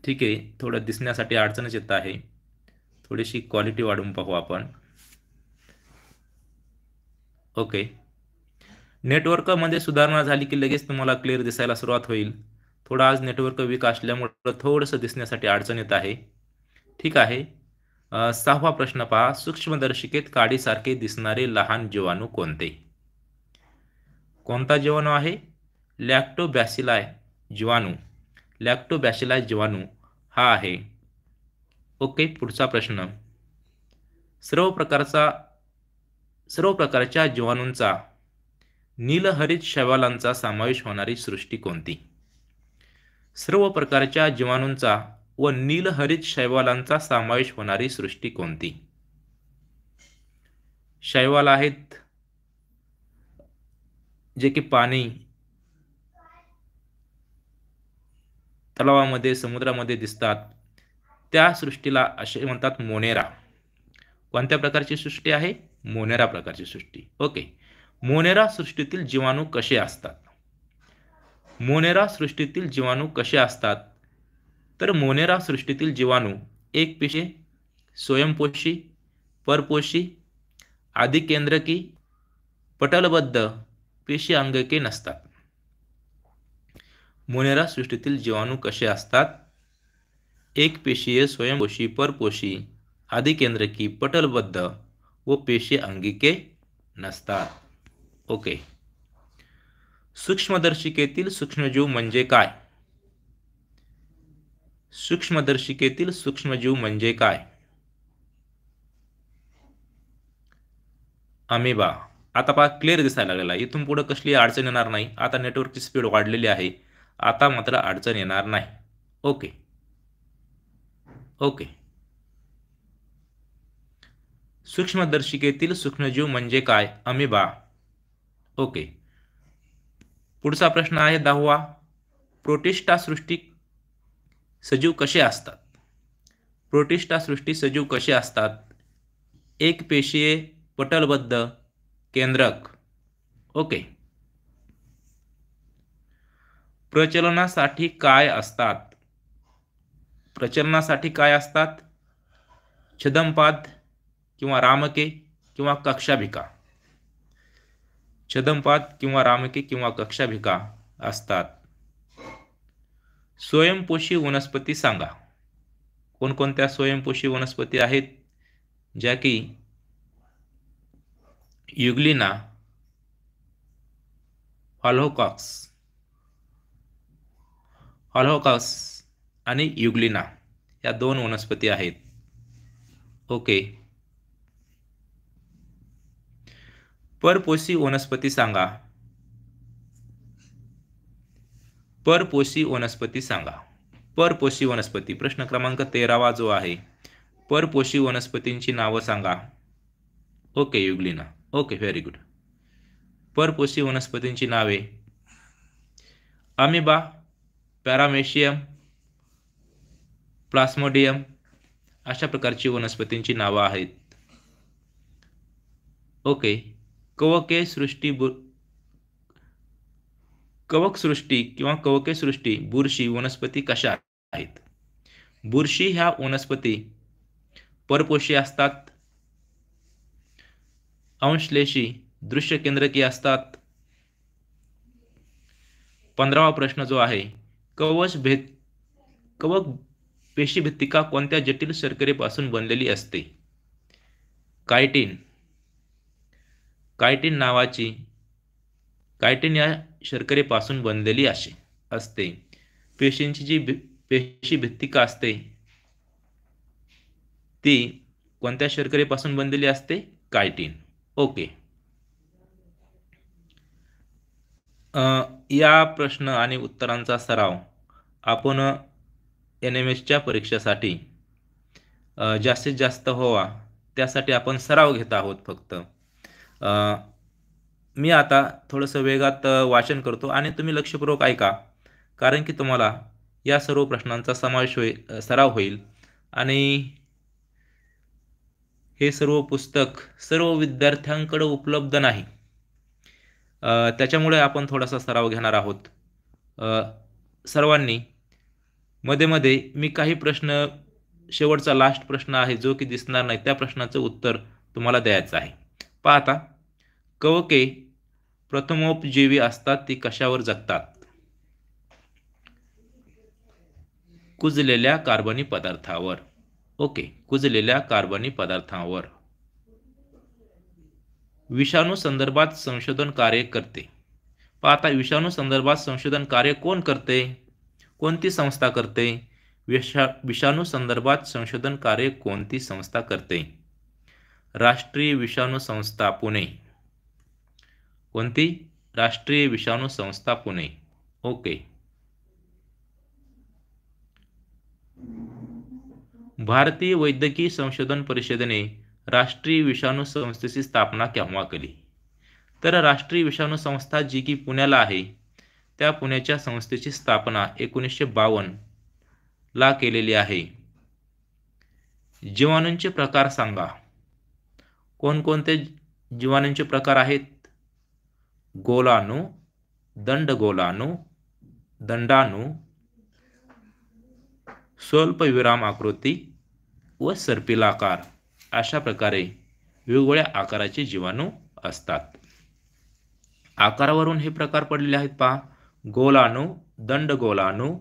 ठीक आहे, थोडं दिसण्यासाठी अडचणच येत आहे. थोडीशी क्वालिटी वाढवून पाहू आपण. ओके. नेटवर्कमध्ये सुधारणा झाली की लगेच तुम्हाला क्लिअर दिसायला सुरुवात होईल. थोडं आज नेटवर्क वीक असल्यामुळं थोडंसं दिसण्यासाठी अडचण येत आहे. ठीक आहे. 6वा प्रश्न पहा. सूक्ष्मदर्शिकेत काडीसारखे दिसणारे लहान जीवाणू कोणते? कोणता जीवाणू आहे? लॅक्टोबॅसिलाई जीवाणू. लॅक्टोबॅसिलाई जीवाणू हा आहे. ओके. पुढचा प्रश्न. सर्व प्रकारचा सर्व प्रकारच्या जीवाणूंचा नीलहरित शैवालांचा समावेश होणारी सृष्टी कोणती? सर्व प्रकारच्या जीवाणूंचा व नीलहरित शैवालांचा समावेश होणारी सृष्टी कोणती? शैवाल आहेत जे की पाणी, तलावामध्ये, समुद्रामध्ये दिसतात. त्या सृष्टीला असे म्हणतात मोनेरा. कोणत्या प्रकारची सृष्टी आहे? मोनेरा प्रकारची सृष्टी. ओके. मोनेरा सृष्टीतील जीवाणू कसे असतात? मोनेरा सृष्टीतील जीवाणू कसे असतात? तर मोनेरा सृष्टीतील जीवाणू एकपेशीय, स्वयंपोषी, परपोषी, आदिकेंद्रकी, पटलबद्ध, पेशी अंगके नसतात. मोनेरा सृष्टीतील जीवाणू कसे असतात? एकपेशीय, स्वयंपोषी, परपोषी, आदिकेंद्रकी, पटलबद्ध व पेशी अंगिके नसतात. ओके. सूक्ष्मदर्शिकेतील सूक्ष्मजीव म्हणजे काय? सूक्ष्मदर्शिकेतील सूक्ष्मजीव म्हणजे काय? अमेबा. आता पहा, क्लिअर दिसायला लागलेला आहे. इथून पुढे कसली अडचण येणार नाही. आता नेटवर्कची स्पीड वाढलेली आहे. आता मात्र अडचण येणार नाही. ओके. ओके. सूक्ष्मदर्शिकेतील सूक्ष्मजीव म्हणजे काय? अमेबा. ओके. पुढचा प्रश्न आहे 10वा. प्रोटिस्टा सृष्टी सजीव कसे असतात? प्रोटिस्टा सृष्टी सजीव कसे असतात? एकपेशीय, पटलबद्ध, केंद्रक. ओके. प्रचलनासाठी काय असतात? प्रचलनासाठी काय असतात? छदमपाद किंवा रामके किंवा कक्षाभिका. छदमपाद किंवा रामके किंवा कक्षाभिका असतात. स्वयंपोषी वनस्पती सांगा. कोणकोणत्या स्वयंपोषी वनस्पती आहेत? ज्या की युग्लिना, हॉलोकॉक्स आणि युग्लिना या 2 वनस्पती आहेत. ओके. परपोषी वनस्पती सांगा. परपोषी वनस्पती सांगा. परपोषी वनस्पती. प्रश्न क्रमांक 13वा जो आहे. परपोषी वनस्पतींची नावं सांगा. ओके. युग्लिना. ओके. Very good. परपोषी वनस्पतींची नावे: अमिबा, पॅरामेशियम, प्लास्मोडियम अशा प्रकारची वनस्पतींची नावं आहेत. ओके. कवके सृष्टी कवक सृष्टी किंवा कवके सृष्टी बुरशी वनस्पती कशा आहेत? बुरशी ह्या वनस्पती परपोषी असतात, अंशलेशी, दृश्य केंद्रकी असतात. 15वा प्रश्न जो आहे. कवक पेशीभित्तिका कोणत्या जटिल शर्करेपासून बनलेली असते? कायटिन. कायटिन या शर्करेपासून बनलेली असते. पेशींची जी पेशीभित्तिका असते ती कोणत्या शर्करेपासून बनलेली असते? कायटिन. ओके. या प्रश्न आणि उत्तरांचा सराव आपण NMSच्या परीक्षेसाठी जास्तीत जास्त व्हावा त्यासाठी आपण सराव घेत आहोत फक्त. मी आता थोडंसं वेगात वाचन करतो आणि तुम्ही लक्षपूर्वक ऐका, कारण की तुम्हाला या सर्व प्रश्नांचा सराव होईल आणि हे सर्व पुस्तक सर्व विद्यार्थ्यांकडे उपलब्ध नाही. त्याच्यामुळे आपण थोडासा सराव घेणार आहोत. सर्वांनी मध्ये मध्ये मी काही प्रश्न, शेवटचा लास्ट प्रश्न आहे जो की दिसणार नाही, त्या प्रश्नाचं उत्तर तुम्हाला द्यायचं आहे. पहा आता, कवके प्रथमोपजीवी असतात ती कशावर जगतात? कुजलेल्या कार्बनी पदार्थावर. ओके, कुजलेल्या कार्बनी पदार्थावर. विषाणू संदर्भात संशोधन कार्य करते. पहा आता, विषाणू संदर्भात संशोधन कार्य कोण करते? कोणती संस्था करते? विषाणू संदर्भात संशोधन कार्य कोणती संस्था करते? राष्ट्रीय विषाणू संस्था पुणे. कोणती? राष्ट्रीय विषाणू संस्था पुणे. ओके. भारतीय वैद्यकीय संशोधन परिषदेने राष्ट्रीय विषाणू संस्थेची स्थापना केव्हा केली? तर राष्ट्रीय विषाणू संस्था जी की पुण्याला आहे, त्या पुण्याच्या संस्थेची स्थापना 1952 ला केलेली आहे. जीवाणूंचे प्रकार सांगा. कोणकोणते जीवाणूंचे प्रकार आहेत? गोलाणू, दंडगोलाणू, दंडाणू, स्वल्पविराम आकृती व सर्पिलाकार. अशा प्रकारे वेगवेगळ्या आकाराचे जीवाणू असतात. आकारावरून हे प्रकार पडलेले आहेत पहा. गोलाणू, दंडगोलाणू,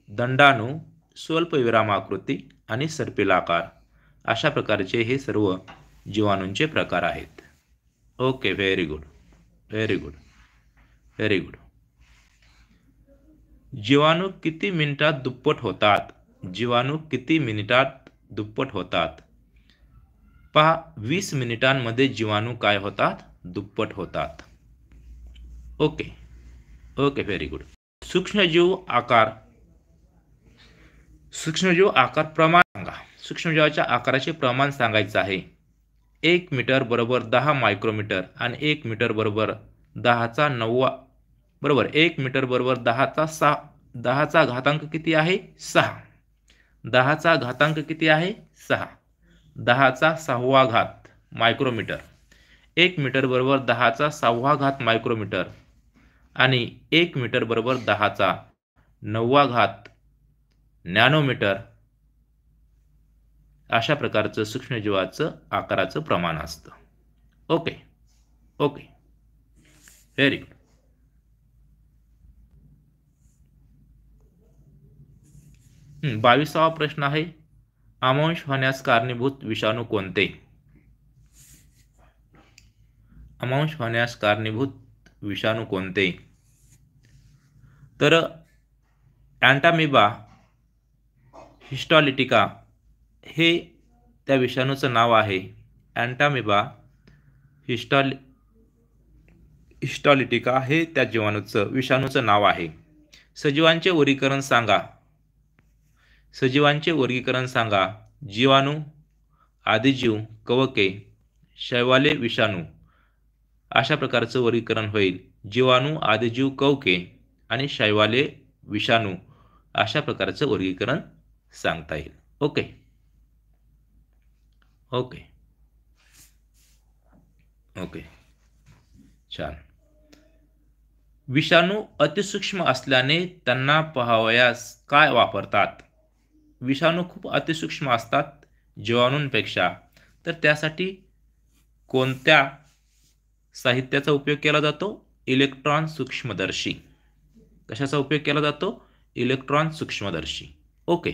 दंडाणू, स्वल्पविराम आकृती आणि सर्पिलाकार. अशा प्रकारचे हे सर्व जीवाणूंचे प्रकार आहेत. Okay, very good, very good, very good. जीवाणू किती मिनिटात दुप्पट होतात? जीवाणू किती मिनिटात दुप्पट होतात? पहा, 20 मिनिटांमध्ये जीवाणू काय होतात? दुप्पट होतात. Okay, okay, very good. सूक्ष्मजीव आकार प्रमाण सांगा. सूक्ष्मजीवाच्या आकाराचे प्रमाण सांगायचं आहे. 1 मीटर बरोबर 10 मायक्रोमीटर आणि 1 मीटर बरोबर 10⁹ बरोबर 1 मीटर बरोबर 10चा घातांक किती आहे? 6. 10चा घातांक किती आहे? 6. 10⁶ मायक्रोमीटर. 1 मीटर बरोबर 10⁶ मायक्रोमीटर आणि 1 मीटर बरोबर 10⁹ नॅनोमीटर. अशा प्रकारचं सूक्ष्मजीवाचं आकाराचं प्रमाण असतं. Okay, okay, very good. 22वा प्रश्न आहे. अमांश होण्यास कारणीभूत विषाणू कोणते? अमांश होण्यास कारणीभूत विषाणू कोणते? तर अँटामिबा हिस्टॉलिटिका हे त्या विषाणूचं नाव आहे. अँटामिबा हिस्टॉलिटिका हे त्या विषाणूचं नाव आहे. सजीवांचे वर्गीकरण सांगा. सजीवांचे वर्गीकरण सांगा. जीवाणू, आदिजीव, कवके, शैवाले, विषाणू. अशा प्रकारचं वर्गीकरण होईल. जीवाणू, आदिजीव, कवके आणि शैवाले, विषाणू. अशा प्रकारचं वर्गीकरण सांगता येईल. ओके, ओके, ओके, छान. विषाणू अतिसूक्ष्म असल्याने त्यांना पाहावयास काय वापरतात? विषाणू खूप अतिसूक्ष्म असतात जीवाणूंपेक्षा, तर त्यासाठी कोणत्या साहित्याचा उपयोग केला जातो? इलेक्ट्रॉन सूक्ष्मदर्शी. कशाचा उपयोग केला जातो? इलेक्ट्रॉन सूक्ष्मदर्शी. ओके.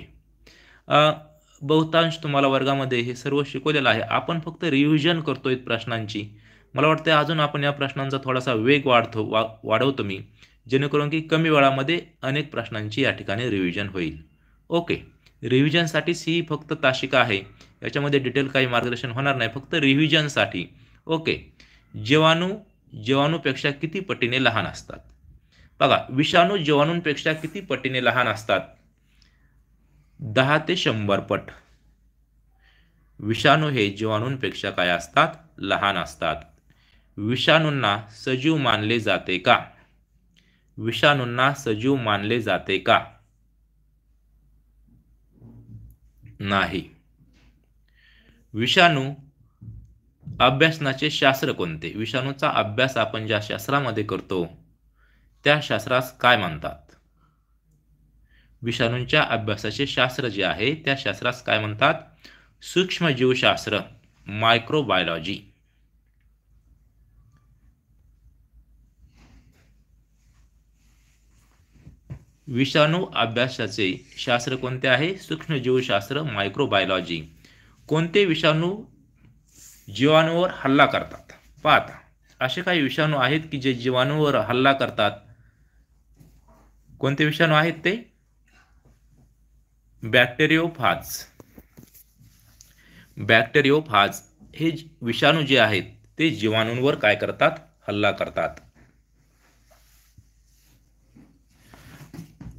बहुतांश तुम्हाला वर्गामध्ये हे सर्व शिकवलेलं आहे. आपण फक्त रिव्हिजन करतोय प्रश्नांची. मला वाटतं अजून आपण या प्रश्नांचा थोडासा वेग वाढवतो मी, जेणेकरून की कमी वेळामध्ये अनेक प्रश्नांची या ठिकाणी रिव्हिजन होईल. ओके. रिव्हिजनसाठी ही फक्त तासिका आहे. याच्यामध्ये डिटेल काही मार्गदर्शन होणार नाही, फक्त रिव्हिजनसाठी. ओके. जीवाणूपेक्षा किती पटीने लहान असतात? बघा, विषाणू जीवाणूंपेक्षा किती पटीने लहान असतात? 10 ते 100 पट. विषाणू हे जीवाणूंपेक्षा काय असतात? लहान असतात. विषाणूंना सजीव मानले जाते का? विषाणूंना सजीव मानले जाते का? नाही. विषाणू अभ्यासनाचे शास्त्र कोणते? विषाणूचा अभ्यास आपण ज्या शास्त्रामध्ये करतो त्या शास्त्रास काय म्हणतात? विषाणूंच्या अभ्यासाचे शास्त्र जे आहे त्या शास्त्रास काय म्हणतात? सूक्ष्मजीवशास्त्र, मायक्रोबायोलॉजी. विषाणू अभ्यासाचे शास्त्र कोणते आहे? सूक्ष्मजीवशास्त्र, मायक्रोबायोलॉजी. कोणते विषाणू जीवाणूवर हल्ला करतात? पाहता, असे काही विषाणू आहेत की जे जीवाणूवर हल्ला करतात. कोणते विषाणू आहेत ते? बॅक्टेरियोफाज. बॅक्टेरियोफाज हे विषाणू जे आहेत ते जीवाणूंवर काय करतात? हल्ला करतात.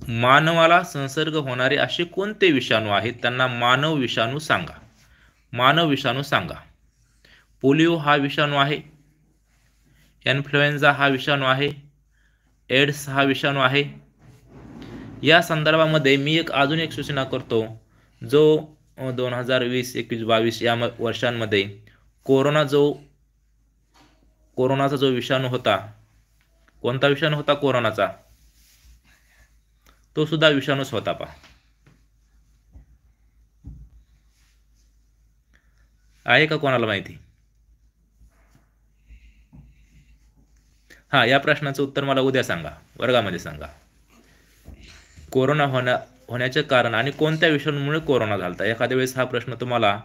मानवाला संसर्ग होणारे असे कोणते विषाणू आहेत? त्यांना मानव विषाणू सांगा. मानव विषाणू सांगा. पोलिओ हा विषाणू आहे, इन्फ्लुएन्झा हा विषाणू आहे, एड्स हा विषाणू आहे. या संदर्भामध्ये मी अजून एक सूचना करतो. जो 2020, 21, 22 या वर्षांमध्ये कोरोनाचा जो विषाणू होता, कोणता विषाणू होता कोरोनाचा? तो सुद्धा विषाणूच होता. पहा, आहे का कोणाला माहिती? हा, या प्रश्नाचं उत्तर मला उद्या सांगा, वर्गामध्ये सांगा. कोरोना होण्याचे कारण आणि कोणत्या विषाणूमुळे कोरोना झाला? एखाद्या वेळेस हा प्रश्न तुम्हाला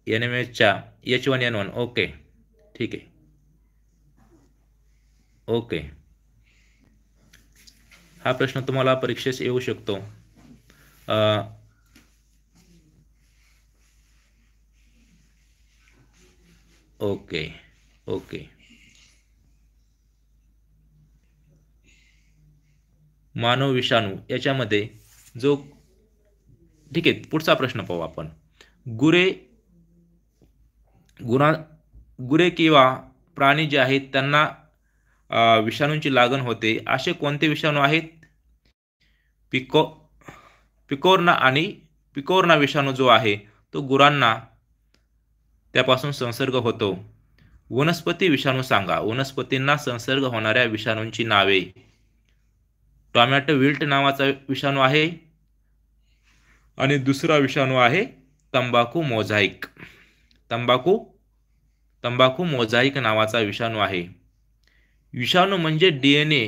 NMHच्या H1N1. ओके, ठीक आहे. ओके, हा प्रश्न तुम्हाला परीक्षेस येऊ शकतो. Okay okay. मानव विषाणू याच्यामध्ये जो, ठीक आहे, पुढचा प्रश्न पाहू आपण. गुरे किंवा प्राणी जे आहेत त्यांना विषाणूंची लागण होते असे कोणते विषाणू आहेत? पिकोर्ना विषाणू जो आहे तो गुरांना त्यापासून संसर्ग होतो. वनस्पती विषाणू सांगा. वनस्पतींना संसर्ग होणाऱ्या विषाणूंची नावे. टोमॅटो विल्ट नावाचा विषाणू आहे आणि दुसरा विषाणू आहे तंबाखू मोझाईक. तंबाखू मोझाईक नावाचा विषाणू आहे. विषाणू म्हणजे DNA.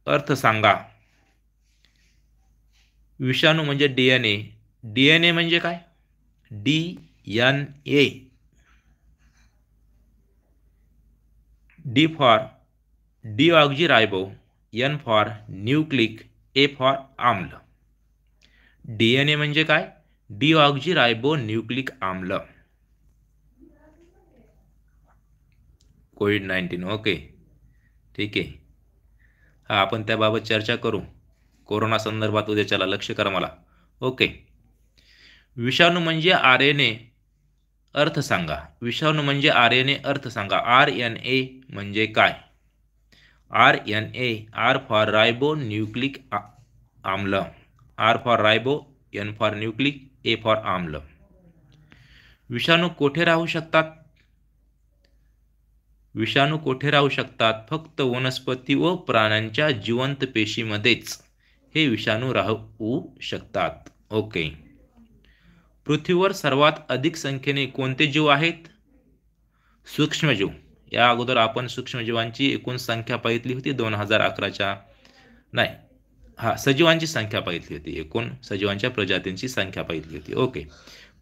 अर्थ सांगा. विषाणू म्हणजे DNA म्हणजे काय? DNA. D for deoxyribo, N for nucleic, A for आम्ल. DNA म्हणजे काय? डीऑक्झीरायबो न्यूक्लिक आम्ल. कोविड-19. ओके, ठीक आहे. हा, आपण त्याबाबत चर्चा करू कोरोना संदर्भात उद्याच्याला. लक्ष करा मला. ओके. विषाणू म्हणजे RNA. अर्थ सांगा. विषाणू म्हणजे RNA. अर्थ सांगा. RNA म्हणजे काय? RNA, R for ribo nucleic आम्ल. R for ribo, N for nucleic, A for आम्ल. विषाणू कोठे राहू शकतात? विषाणू कोठे राहू शकतात? फक्त वनस्पती व प्राण्यांच्या जिवंत पेशीमध्येच हे विषाणू राहू शकतात. ओके. पृथ्वीवर सर्वात अधिक संख्येने कोणते जीव आहेत? सूक्ष्मजीव. या अगोदर आपण सूक्ष्मजीवांची एकूण संख्या पाहिली होती 2011च्या. नाही, हा, सजीवांची संख्या पाहिली होती. एकूण सजीवांच्या प्रजातींची संख्या पाहिली होती. ओके.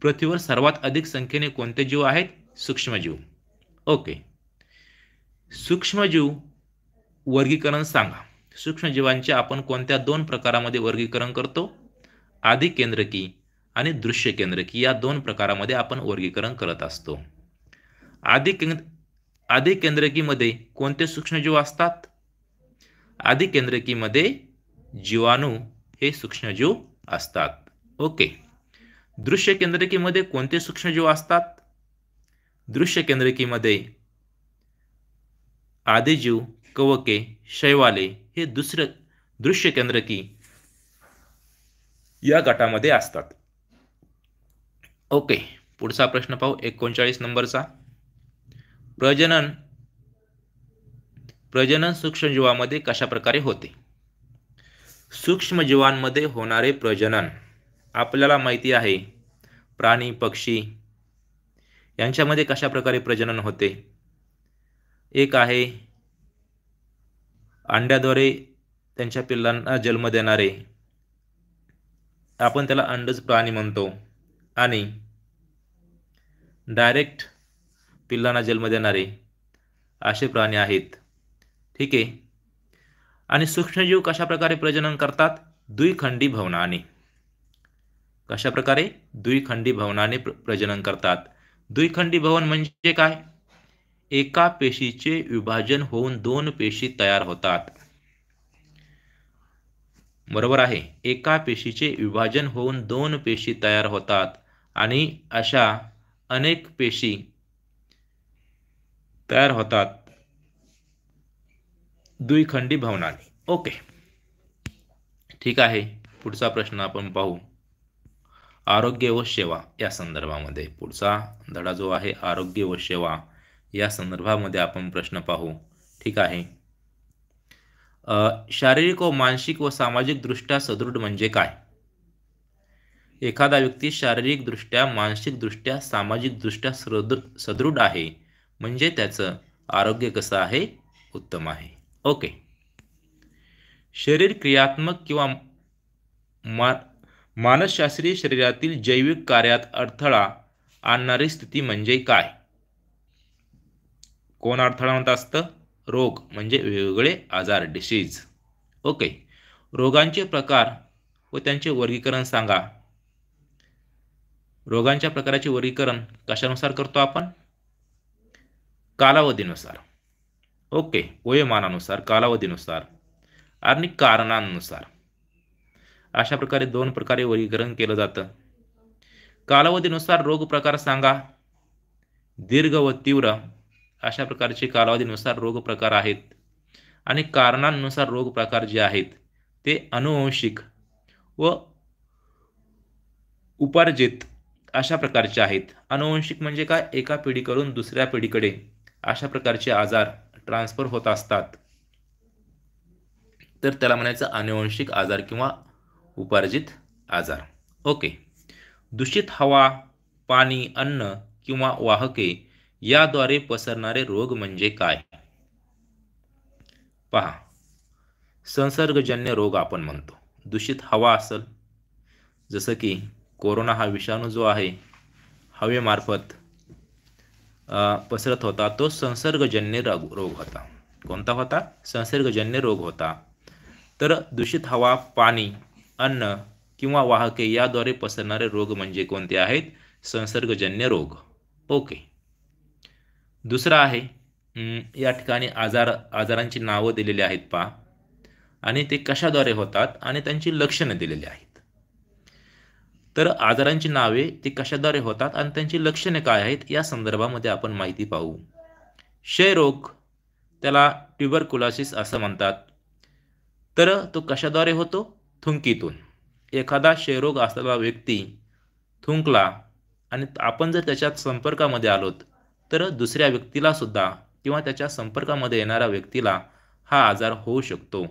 पृथ्वीवर सर्वात अधिक संख्येने कोणते जीव आहेत? सूक्ष्मजीव. ओके. सूक्ष्मजीव वर्गीकरण सांगा. सूक्ष्मजीवांचे आपण कोणत्या 2 प्रकारामध्ये वर्गीकरण करतो? आदिकेंद्रकी आणि दृश्य केंद्रकी या 2 प्रकारामध्ये आपण वर्गीकरण करत असतो. आदिकेंद्रकीमध्ये कोणते सूक्ष्मजीव असतात? आदिकेंद्रकीमध्ये जीवाणू हे सूक्ष्मजीव असतात. ओके. दृश्य केंद्रकीमध्ये कोणते सूक्ष्मजीव असतात? दृश्य केंद्रकीमध्ये आदिजीव, कवके, शैवाले हे दृश्य केंद्रकी या गटामध्ये असतात. ओके. पुढचा प्रश्न पाहू, 39 नंबरचा. प्रजनन सूक्ष्मजीवामध्ये कशा प्रकारे होते? सूक्ष्मजीवांमध्ये होणारे प्रजनन आपल्याला माहिती आहे. प्राणी, पक्षी यांच्यामध्ये कशा प्रकारे प्रजनन होते? एक आहे अंड्याद्वारे त्यांच्या पिल्लांना जन्म देणारे, आपण त्याला अंडज प्राणी म्हणतो. आणि डायरेक्ट पिल्लांना जन्म देणारे असे प्राणी आहेत. ठीक आहे. आणि सूक्ष्मजीव कशा प्रकारे प्रजनन करतात? द्विखंडी भवनाने. कशा प्रकारे? द्विखंडी भवनाने प्रजनन करतात. द्विखंडी भवन म्हणजे काय? एका पेशीचे विभाजन होऊन दोन पेशी तयार होतात. बरोबर आहे. एका पेशीचे विभाजन होऊन दोन पेशी तयार होतात आणि अशा अनेक पेशी तयार होतात द्विखंडी भवनाने. ओके, ठीक आहे. पुढचा प्रश्न आपण पाहू. आरोग्य व सेवा या संदर्भामध्ये पुढचा धडा जो आहे आरोग्य व सेवा या संदर्भामध्ये आपण प्रश्न पाहू. ठीक आहे. शारीरिक व मानसिक व सामाजिक दृष्ट्या सदृढ म्हणजे काय? एखादा व्यक्ती शारीरिक दृष्ट्या, मानसिक दृष्ट्या, सामाजिक दृष्ट्या सदृढ आहे म्हणजे त्याचं आरोग्य कसं आहे? उत्तम आहे. ओके. शरीर क्रियात्मक किंवा मानसशास्त्रीय शरीरातील जैविक कार्यात अडथळा आणणारी स्थिती म्हणजे काय? कोण अडथळा म्हणत असतं? रोग म्हणजे वेगवेगळे आजार, डिसीज. ओके. रोगांचे प्रकार व त्यांचे वर्गीकरण सांगा. रोगांच्या प्रकाराचे वर्गीकरण कशानुसार करतो आपण? कालावधीनुसार. ओके. वयोमानानुसार, कालावधीनुसार आणि कारणांनुसार अशा प्रकारे दोन प्रकारे वर्गीकरण केलं जातं. कालावधीनुसार रोग प्रकार सांगा. दीर्घ व तीव्र अशा प्रकारचे कालावधीनुसार रोग प्रकार आहेत. आणि कारणांनुसार रोग प्रकार जे आहेत ते अनुवंशिक व उपार्जित अशा प्रकारचे आहेत. अनुवंशिक म्हणजे काय? एका पिढीकडून दुसऱ्या पिढीकडे अशा प्रकारचे आजार ट्रान्सफर होत असतात, तर त्याला म्हणायचं अनुवंशिक आजार किंवा उपार्जित आजार. ओके. दूषित हवा, पाणी, अन्न किंवा वाहके याद्वारे पसरणारे रोग म्हणजे काय? पहा, संसर्गजन्य रोग आपण म्हणतो. दूषित हवा असेल, जसं की कोरोना हा विषाणू जो आहे हवेमार्फत पसरत होता, तो संसर्गजन्य रोग होता. कोणता होता? संसर्गजन्य रोग होता. तर दूषित हवा, पाणी, अन्न किंवा वाहके याद्वारे पसरणारे रोग म्हणजे कोणते आहेत? संसर्गजन्य रोग. ओके. दुसरा आहे, या ठिकाणी आजारांची नावं दिलेली आहेत पहा, आणि ते कशाद्वारे होतात आणि त्यांची लक्षणं दिलेली आहेत. तर आजारांची नावे ती कशाद्वारे होतात आणि त्यांची लक्षणे काय आहेत या संदर्भामध्ये आपण माहिती पाहू. क्षयरोग, त्याला ट्युबरकुलोसिस असं म्हणतात. तर तो कशाद्वारे होतो? थुंकीतून. एखादा क्षयरोग असलेला व्यक्ती थुंकला आणि आपण जर त्याच्या संपर्कामध्ये आलोत तर दुसऱ्या व्यक्तीला सुद्धा किंवा त्याच्या संपर्कामध्ये येणाऱ्या व्यक्तीला हा आजार होऊ शकतो.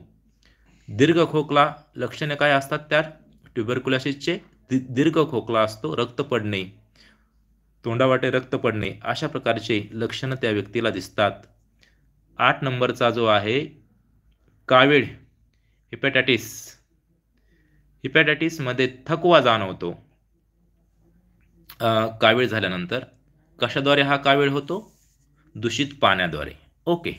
दीर्घ खोकला, लक्षणे काय असतात त्या ट्युबरकुलोसिसचे? दीर्घ खोकला असतो, रक्त पडणे, तोंडावाटे रक्त पडणे अशा प्रकारचे लक्षणं त्या व्यक्तीला दिसतात. 8 नंबरचा जो आहे कावीळ, हिपॅटायटिस. हिपॅटायटिसमध्ये थकवा जाणवतो कावीळ झाल्यानंतर. कशाद्वारे हा कावीळ होतो? दूषित पाण्याद्वारे. ओके.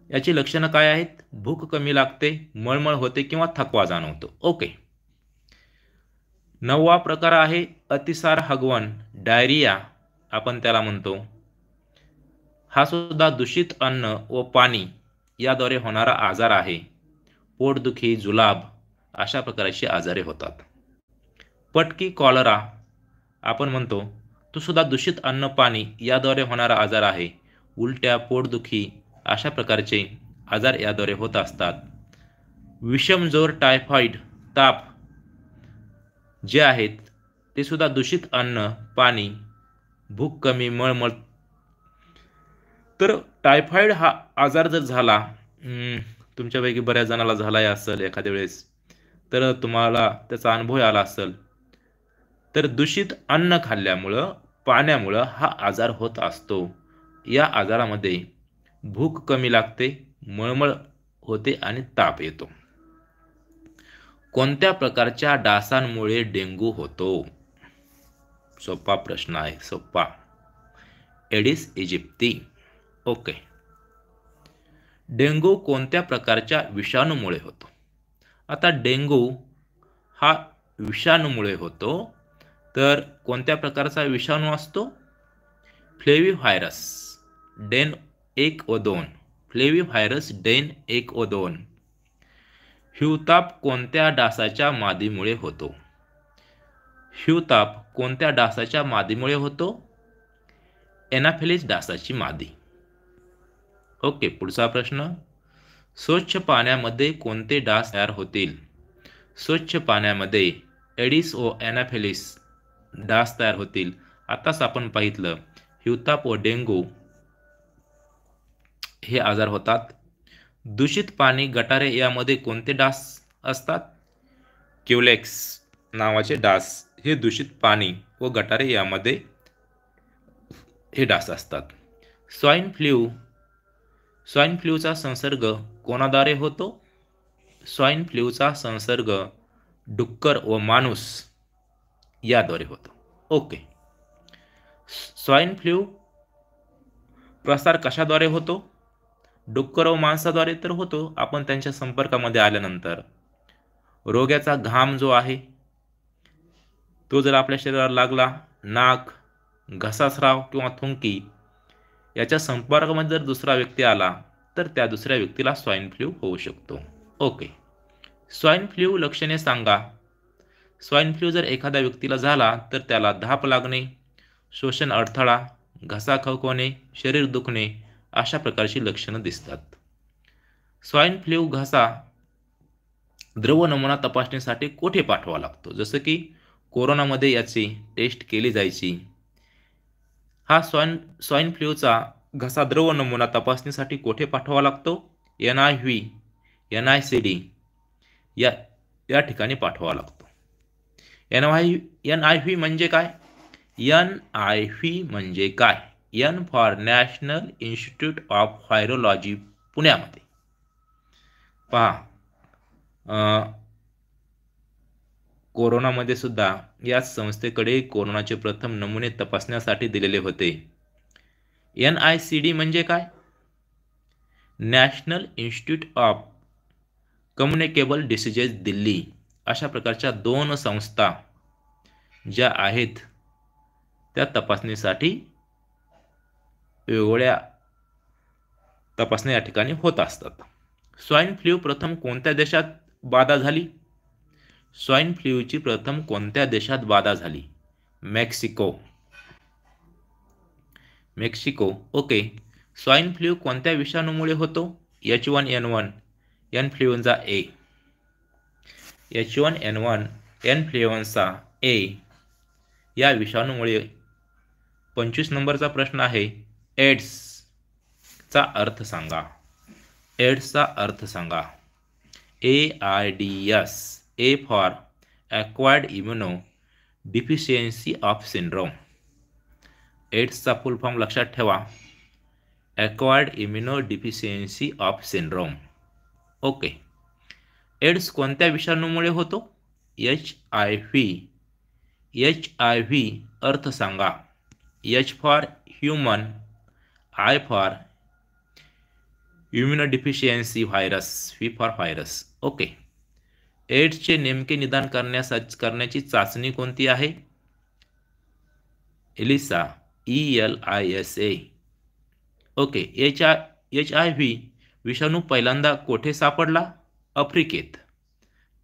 याची लक्षणं काय आहेत? भूक कमी लागते, मळमळ होते किंवा थकवा जाणवतो. ओके. 9वा प्रकार आहे अतिसार हगवण, डायरिया आपण त्याला म्हणतो. हा सुद्धा दूषित अन्न व पाणी याद्वारे होणारा आजार आहे. पोटदुखी, जुलाब अशा प्रकारचे आजारे होतात. पटकी कॉलरा आपण म्हणतो, तो सुद्धा दूषित अन्न, पाणी याद्वारे होणारा आजार आहे. उलट्या, पोटदुखी अशा प्रकारचे आजार याद्वारे होत असतात. विषमज्वर, टायफॉइड, ताप जे आहेत ते सुद्धा दूषित अन्न, पाणी, भूक कमी, मळमळ. तर टायफॉइड हा आजार जर झाला तुमच्यापैकी बऱ्याच जणाला झालाय असेल एखाद्या वेळेस, तर तुम्हाला त्याचा अनुभव आला असेल. तर दूषित अन्न खाल्ल्यामुळं, पाण्यामुळं हा आजार होत असतो. या आजारामध्ये भूक कमी लागते, मळमळ होते आणि ताप येतो. कोणत्या प्रकारच्या डासांमुळे डेंग्यू होतो? सोपा प्रश्न आहे, सोपा. Aedes aegypti. ओके. डेंग्यू कोणत्या प्रकारच्या विषाणूमुळे होतो? आता डेंग्यू हा विषाणूमुळे होतो. तर कोणत्या प्रकारचा विषाणू असतो? फ्लेविव्हायरस डेन 1 व 2. फ्लेविव्हायरस डेन 1 व 2. हिवताप कोणत्या डासाच्या मादीमुळे होतो? हिवताप कोणत्या डासाच्या मादीमुळे होतो? एनाफिलीस डासाची मादी. ओके, पुढचा प्रश्न. स्वच्छ पाण्यामध्ये कोणते डास तयार होतील? स्वच्छ पाण्यामध्ये एडिस व एनाफिलीस डास तयार होतील. आताच आपण पाहितलं हिवताप व डेंग्यू हे आजार होतात. दूषित पाणी, गटारे यामध्ये कोणते डास असतात? क्युलेक्स नावाचे डास हे दूषित पाणी व गटारे यामध्ये हे डास असतात. स्वाईन फ्लूचा संसर्ग कोणाद्वारे होतो? स्वाईन फ्लूचा संसर्ग डुक्कर व माणूस याद्वारे होतो. ओके. स्वाईन फ्लू प्रसार कशाद्वारे होतो? डुक्कर व माणसाद्वारे तर होतो, आपण त्यांच्या संपर्कामध्ये आल्यानंतर. रोग्याचा घाम जो आहे तो जर आपल्या शरीराला लागला, नाक, घसास्राव किंवा थुंकी याच्या संपर्कामध्ये जर दुसरा व्यक्ती आला तर त्या दुसऱ्या व्यक्तीला स्वाईन फ्लू होऊ शकतो. ओके. स्वाईन फ्लू लक्षणे सांगा. स्वाईन फ्लू जर एखाद्या व्यक्तीला झाला तर त्याला धाप लागणे, श्वसन अडथळा, घसा खवखवणे, शरीर दुखणे अशा प्रकारची लक्षणं दिसतात. स्वाईन फ्लू घसा द्रव नमुना तपासणीसाठी कुठे पाठवावा लागतो? जसं की कोरोनामध्ये याची टेस्ट केली जायची. हा स्वाईन फ्लूचा घसा द्रव नमुना तपासणीसाठी कुठे पाठवावा लागतो? NIV, NICD या ठिकाणी पाठवावा लागतो. NIV म्हणजे काय? NIV म्हणजे काय? N for national institute of virology, पुण्यामध्ये. पहा, कोरोनामध्ये सुद्धा याच संस्थेकडे कोरोनाचे प्रथम नमुने तपासण्यासाठी दिलेले होते. NICD म्हणजे काय? National institute of communicable diseases, Delhi. अशा प्रकारच्या 2 संस्था ज्या आहेत त्या तपासणीसाठी वेगवेगळ्या तपासण्या या ठिकाणी होत असतात. स्वाईन फ्लू प्रथम कोणत्या देशात बाधा झाली? स्वाईन फ्लूची प्रथम कोणत्या देशात बाधा झाली? मेक्सिको. ओके. स्वाईन फ्लू कोणत्या विषाणूमुळे होतो? H1N1 influenza A. H1N1 influenza A या विषाणूमुळे. 25 नंबरचा प्रश्न आहे. एड्सचा अर्थ सांगा. एड्सचा अर्थ सांगा. AIDS. A for acquired immunodeficiency of syndrome. एड्सचा फुल फॉर्म लक्षात ठेवा. Acquired immunodeficiency of syndrome. Okay. AIDS कोणत्या विषाणूमुळे होतो? HIV अर्थ सांगा. H for human, I for immunodeficiency virus, V for virus. Okay. एड्सचे नेमके निदान करण्याची चाचणी कोणती आहे? Elisa, ELISA. ओके. HIV विषाणू पहिल्यांदा कोठे सापडला? आफ्रिकेत.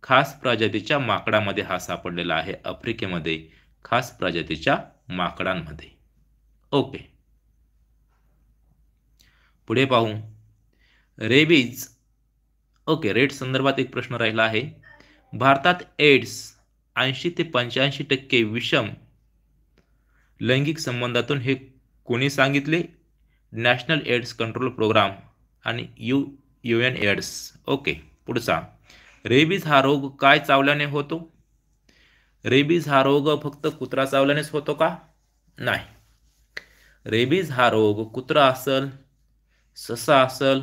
खास प्रजातीच्या माकडामध्ये हा सापडलेला आहे. आफ्रिकेमध्ये खास प्रजातीच्या माकडांमध्ये. ओके. पुढे पाहू. रेबीज. ओके. रेट संदर्भात एक प्रश्न राहिला आहे. भारतात एड्स 80 ते 85% विषम लैंगिक संबंधातून हे कोणी सांगितले? नॅशनल एड्स कंट्रोल प्रोग्राम आणि UN एड्स. ओके. पुढचा, रेबीज हा रोग काय चावल्याने होतो? रेबीज हा रोग फक्त कुत्रा चावल्यानेच होतो का? नाही. रेबीज हा रोग कुत्रा असल, ससा असल,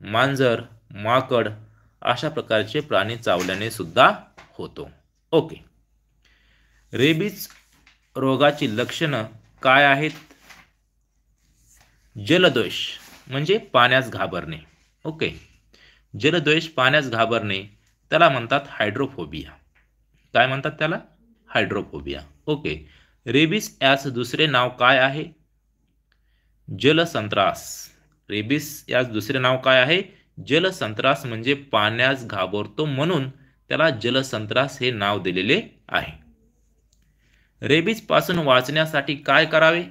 मांजर, माकड अशा प्रकारचे प्राणी चावल्याने सुद्धा होतो. ओके. रेबीज रोगाची लक्षणं काय आहेत? जलदोष म्हणजे पाण्यास घाबरणे. ओके. जलद्वेष, पाण्यास घाबरणे, त्याला म्हणतात हायड्रोफोबिया. काय म्हणतात त्याला? हायड्रोफोबिया. ओके. रेबीज याच दुसरे नाव काय आहे? जलसंत्रास. रेबीज याच दुसरे नाव काय आहे? जलसंत्रास. म्हणजे पाण्यास घाबरतो म्हणून त्याला जलसंत्रास हे नाव दिलेले आहे. रेबीज पासून वाचण्यासाठी काय करावे?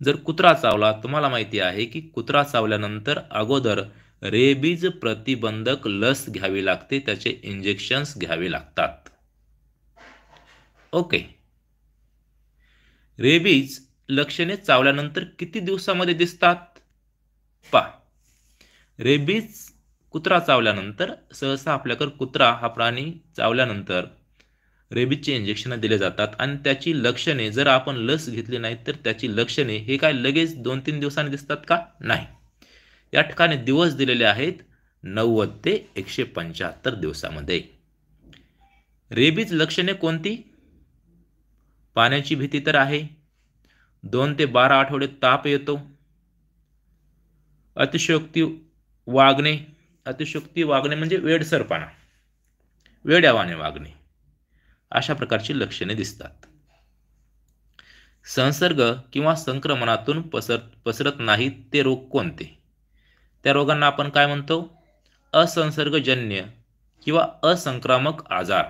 जर कुत्रा चावला, तुम्हाला माहिती आहे की कुत्रा चावल्यानंतर अगोदर रेबीज प्रतिबंधक लस घ्यावी लागते, त्याचे इंजेक्शन्स घ्यावे लागतात. ओके. रेबीज लक्षणे चावल्यानंतर किती दिवसामध्ये दिसतात? पहा, रेबीज कुत्रा चावल्यानंतर सहसा आपल्याकडे कुत्रा हा प्राणी चावल्यानंतर रेबीजचे इंजेक्शन दिले जातात आणि त्याची लक्षणे जर आपण लस घेतली नाही तर त्याची लक्षणे हे काय लगेच 2-3 दिवसांनी दिसतात का? नाही. या ठिकाणी दिवस दिलेले आहेत 90 ते 175 दिवसामध्ये. रेबीज लक्षणे कोणती? पाण्याची भीती तर आहे. 2 ते 12 आठवडे ताप येतो. अतिशयोक्ती वागणे. अतिशयोक्ती वागणे म्हणजे वेडसरपणा, वेड्यावाने वागणे, अशा प्रकारची लक्षणे दिसतात. संसर्ग किंवा संक्रमणातून पसरत नाहीत ते रोग कोणते? त्या रोगांना आपण काय म्हणतो? असंसर्गजन्य किंवा असंक्रामक आजार,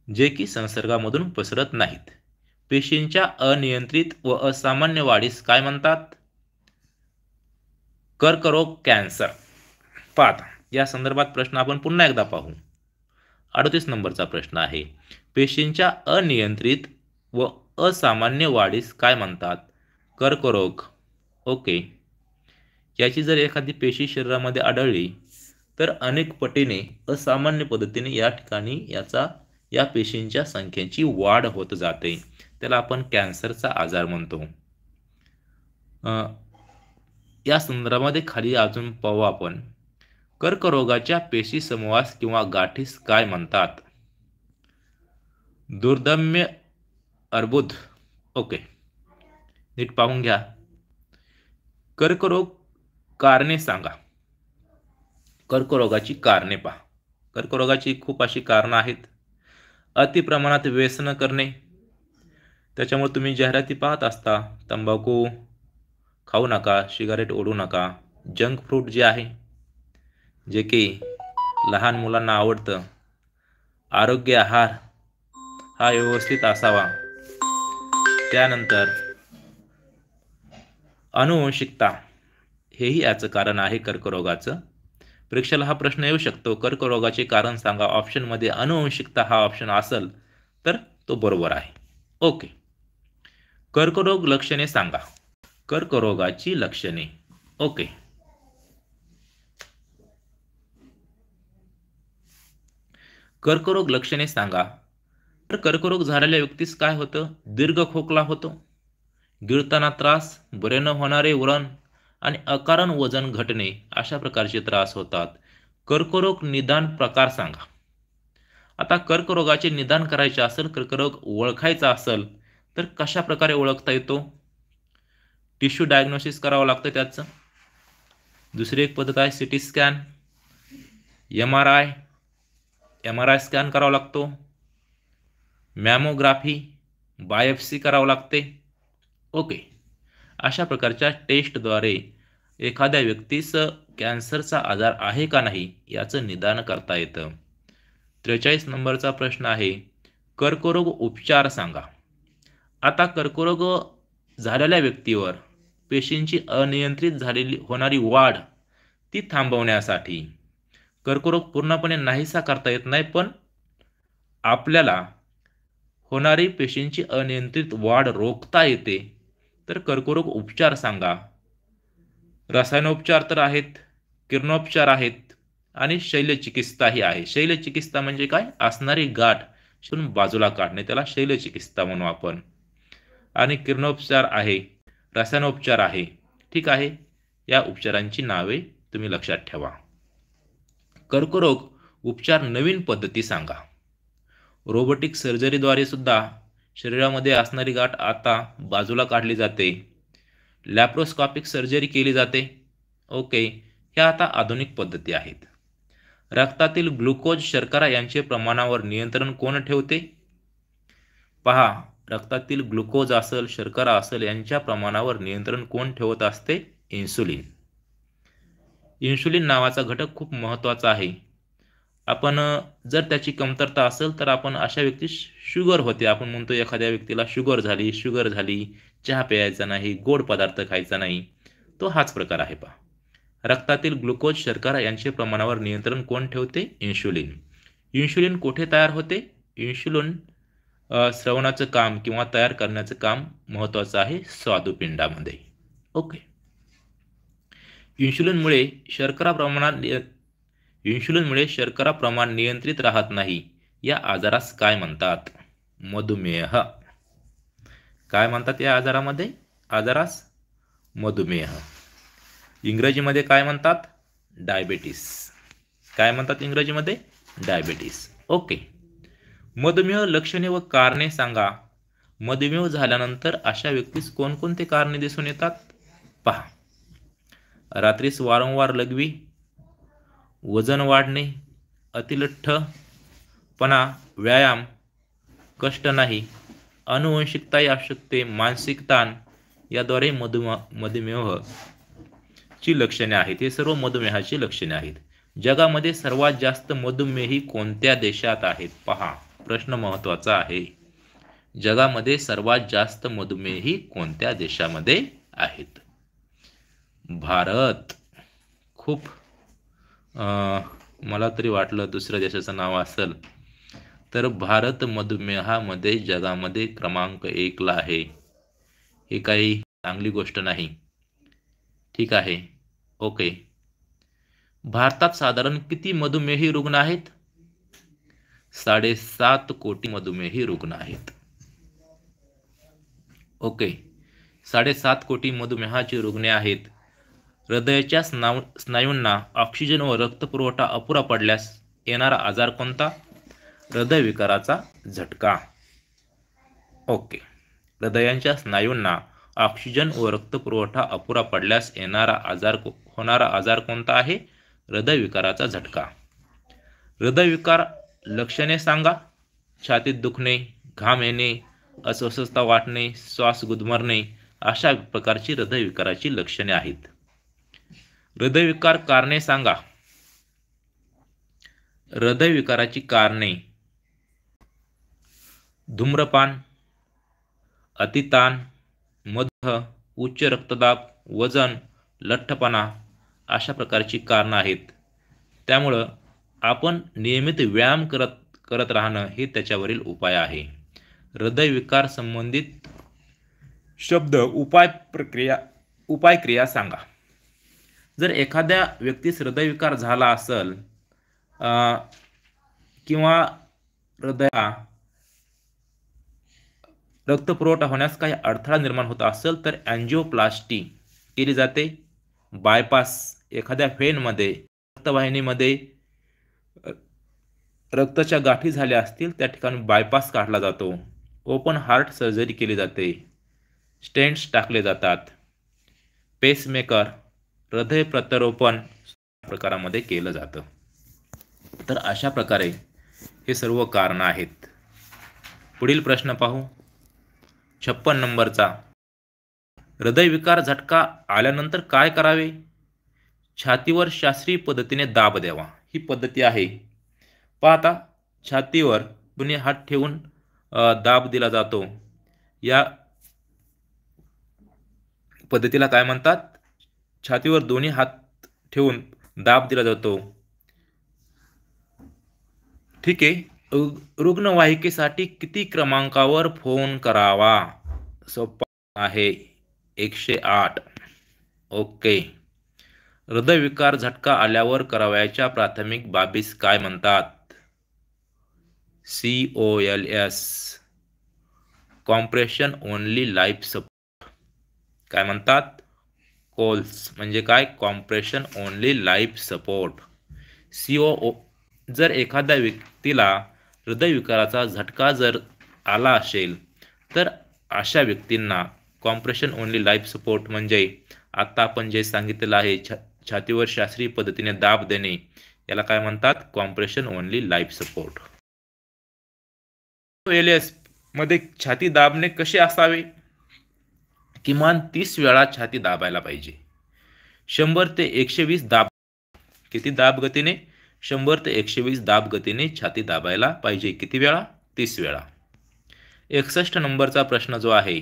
जे की संसर्गामधून पसरत नाहीत. पेशींच्या अनियंत्रित व असामान्य वाढीस काय म्हणतात? कर्करोग, कॅन्सर. पाहता, या संदर्भात प्रश्न आपण पुन्हा एकदा पाहू. 38 नंबरचा प्रश्न आहे. पेशींच्या अनियंत्रित व असामान्य वाढीस काय म्हणतात? कर्करोग. ओके. याची जर एखादी पेशी शरीरामध्ये आढळली तर अनेक पटीने असामान्य पद्धतीने या ठिकाणी या पेशींच्या संख्येची वाढ होत जाते. त्याला आपण कॅन्सरचा आजार म्हणतो. या संदर्भामध्ये खाली अजून पाहू आपण. कर्करोगाच्या पेशी समूहास किंवा गाठीस काय म्हणतात? दुर्दम्य अर्बुद. ओके. नीट पाहून घ्या. कर्करोग कारणे सांगा. कर्करोगाची कारणे पहा. कर्करोगाची खूप अशी कारणं आहेत. अति प्रमाणात व्यसन करणे, त्याच्यामुळे तुम्ही जाहिराती पाहत असता, तंबाखू खाऊ नका, सिगारेट ओढू नका. जंक फूड जे आहे, जे की लहान मुलांना आवडतं. आरोग्य आहार हा व्यवस्थित असावा. त्यानंतर अनुवंशिकता हेही याचं कारण आहे कर्करोगाचं. परीक्षेला हा प्रश्न येऊ शकतो, कर्करोगाचे कारण सांगा. ऑप्शनमध्ये अनुवंशिकता हा ऑप्शन असेल तर तो बरोबर आहे. ओके. कर्करोग लक्षणे सांगा. कर्करोगाची लक्षणे. ओके. कर्करोग लक्षणे सांगा. तर कर्करोग झालेल्या व्यक्तीस काय होतं? दीर्घ खोकला होतो, गिळताना त्रास, बरे न होणारे उरण आणि अकारण वजन घटणे अशा प्रकारचे त्रास होतात. कर्करोग निदान प्रकार सांगा. आता कर्करोगाचे निदान करायचे असेल, कर्करोग ओळखायचा असेल तर कशा प्रकारे ओळखता येतो? टिश्यू डायग्नोसिस करावं लागतं त्याचं. दुसरी एक पद्धत आहे CT scan, M R I scan करावा लागतो, मॅमोग्राफी, बायोप्सी करावं लागते. ओके. अशा प्रकारच्या टेस्टद्वारे एखाद्या व्यक्तीस कॅन्सरचा आजार आहे का नाही याचं निदान करता येतं. 43 नंबरचा प्रश्न आहे. कर्करोग उपचार सांगा. आता कर्करोग झालेल्या व्यक्तीवर पेशींची अनियंत्रित झालेली होणारी वाढ ती थांबवण्यासाठी कर्करोग पूर्णपणे नाहीसा करता येत नाही, पण आपल्याला होणारी पेशींची अनियंत्रित वाढ रोखता येते. तर कर्करोग उपचार सांगा. रसायनोपचार तर आहेत, किरणोपचार आहेत आणि शल्यचिकित्साही आहे. शल्यचिकित्सा म्हणजे काय? असणारी गाठ शिरून बाजूला काढणे, त्याला शल्यचिकित्सा म्हणू आपण. आणि किरणोपचार आहे, रसायनोपचार आहे. ठीक आहे. या उपचारांची नावे तुम्ही लक्षात ठेवा. कर्करोग उपचार नवीन पद्धती सांगा. रोबोटिक सर्जरीद्वारे सुद्धा शरीरामध्ये असणारी गाठ आता बाजूला काढली जाते. लॅप्रोस्कोपिक सर्जरी केली जाते. ओके. ह्या आता आधुनिक पद्धती आहेत. रक्तातील ग्लुकोज, शर्करा यांचे प्रमाणावर नियंत्रण कोण ठेवते? पहा, रक्तातील ग्लुकोज असेल, शर्करा असेल, यांच्या प्रमाणावर नियंत्रण कोण ठेवत असते? इन्सुलिन. इन्सुलिन नावाचा घटक खूप महत्त्वाचा आहे. आपण जर त्याची कमतरता असेल तर आपण अशा व्यक्तीस शुगर होते. आपण म्हणतो एखाद्या व्यक्तीला शुगर झाली, चहा प्यायचा नाही, गोड पदार्थ खायचा नाही. तो हाच प्रकार आहे पहा. रक्तातील ग्लुकोज, शर्करा यांचे प्रमाणावर नियंत्रण कोण ठेवते? इन्सुलिन. इन्सुलिन कुठे तयार होते? इन्सुलिन स्रवणाचं काम किंवा तयार करण्याचं काम महत्त्वाचं आहे स्वादुपिंडामध्ये. ओके. इन्सुलिनमुळे शर्करा प्रमाण नियंत्रित राहत नाही. या आजारास काय म्हणतात? मधुमेह. काय म्हणतात या आजारास? मधुमेह. इंग्रजीमध्ये काय म्हणतात? डायबेटीस. काय म्हणतात इंग्रजीमध्ये? डायबेटीस. ओके. मधुमेह लक्षणे व कारणे सांगा. मधुमेह झाल्यानंतर अशा व्यक्तीस कोणकोणते कारणे दिसून येतात? पहा. रात्रीस वारंवार लघवी, वजन वाढणे, अतिलठ्ठपणा, व्यायाम, कष्ट नाही, अनुवंशिकता असू शकते, मानसिक ताण याद्वारे मधुमेहाची लक्षणे आहेत. हे सर्व मधुमेहाची लक्षणे आहेत. जगामध्ये सर्वात जास्त मधुमेही कोणत्या देशात आहेत? पहा, प्रश्न महत्त्वाचा आहे. जगामध्ये सर्वात जास्त मधुमेही कोणत्या देशामध्ये आहेत? भारत. खूप मला तरी वाटलं दुसऱ्या देशाचं नाव असेल तर भारत मधुमेहामध्ये जगामध्ये क्रमांक 1 ला आहे. हे काही चांगली गोष्ट नाही. ठीक आहे. ओके. भारतात साधारण किती मधुमेही रुग्ण आहेत? 7.5 कोटी मधुमेही रुग्ण आहेत. ओके. 7.5 कोटी मधुमेहाची रुग्णे आहेत. हृदयाच्या स्नायूंना ऑक्सिजन व रक्तपुरवठा अपुरा पडल्यास येणारा आजार कोणता? हृदयविकाराचा झटका. ओके. हृदयाच्या स्नायूंना ऑक्सिजन व रक्तपुरवठा अपुरा पडल्यास होणारा आजार कोणता आहे? हृदयविकाराचा झटका. हृदयविकार लक्षणे सांगा. छातीत दुखणे, घाम येणे, अस्वस्थता वाटणे, श्वास गुदमरणे अशा प्रकारची हृदयविकाराची लक्षणे आहेत. हृदयविकार कारणे सांगा. हृदयविकाराची कारणे: धूम्रपान, अतिताण, मधुमेह, उच्च रक्तदाब, वजन, लठ्ठपणा अशा प्रकारची कारणं आहेत. त्यामुळं आपण नियमित व्यायाम करत राहणं हे त्याच्यावरील उपाय आहे. हृदयविकार संबंधित शब्द, उपाय क्रिया सांगा. जर एखाद्या व्यक्तीस हृदयविकार झाला असेल किंवा रक्तपुरवठा होण्यास काही अडथळा निर्माण होत असेल तर अँजिओप्लास्टी केली जाते. बायपास, एखाद्या व्हेनमध्ये, रक्तवाहिनीमध्ये रक्ताच्या गाठी झाल्या असतील त्या ठिकाणी बायपास काढला जातो. ओपन हार्ट सर्जरी केली जाते. स्टेंट्स टाकले जातात. पेसमेकर, हृदय प्रत्यारोपण प्रकारामध्ये केलं जातं. तर अशा प्रकारे हे सर्व कारणं आहेत. पुढील प्रश्न पाहू. 56 नंबरचा. हृदयविकार झटका आल्यानंतर काय करावे? छातीवर शास्त्रीय पद्धतीने दाब द्यावा. ही पद्धती आहे. पाहता, छातीवर दोन्ही हात ठेवून दाब दिला जातो. या पद्धतीला काय म्हणतात? छातीवर दोन्ही हात ठेवून दाब दिला जातो. ठीक आहे. रुग्णवाहिकेसाठी किती क्रमांकावर फोन करावा? सोपा आहे, 108. ओके. हृदयविकार झटका आल्यावर करावयाच्या प्राथमिक बाबीस काय म्हणतात? COLS, compression only life support. काय म्हणतात? कोल्स म्हणजे काय? Compression only life support. COO. जर एखाद्या व्यक्तीला हृदयविकाराचा झटका जर आला असेल तर अशा व्यक्तींना कॉम्प्रेशन ओनली लाईफ सपोर्ट म्हणजे आता आपण जे सांगितलेलं आहे छातीवर शास्त्रीय पद्धतीने दाब देणे, याला काय म्हणतात? Compression only life support. LS मध्ये छाती दाबणे कसे असावे? किमान 30 वेळा छाती दाबायला पाहिजे. 100 ते 120 दाब. किती दाब गतीने? 100 ते 120 दाब गतीने छाती दाबायला पाहिजे. किती वेळा? 30 वेळा. 61 नंबरचा प्रश्न जो आहे,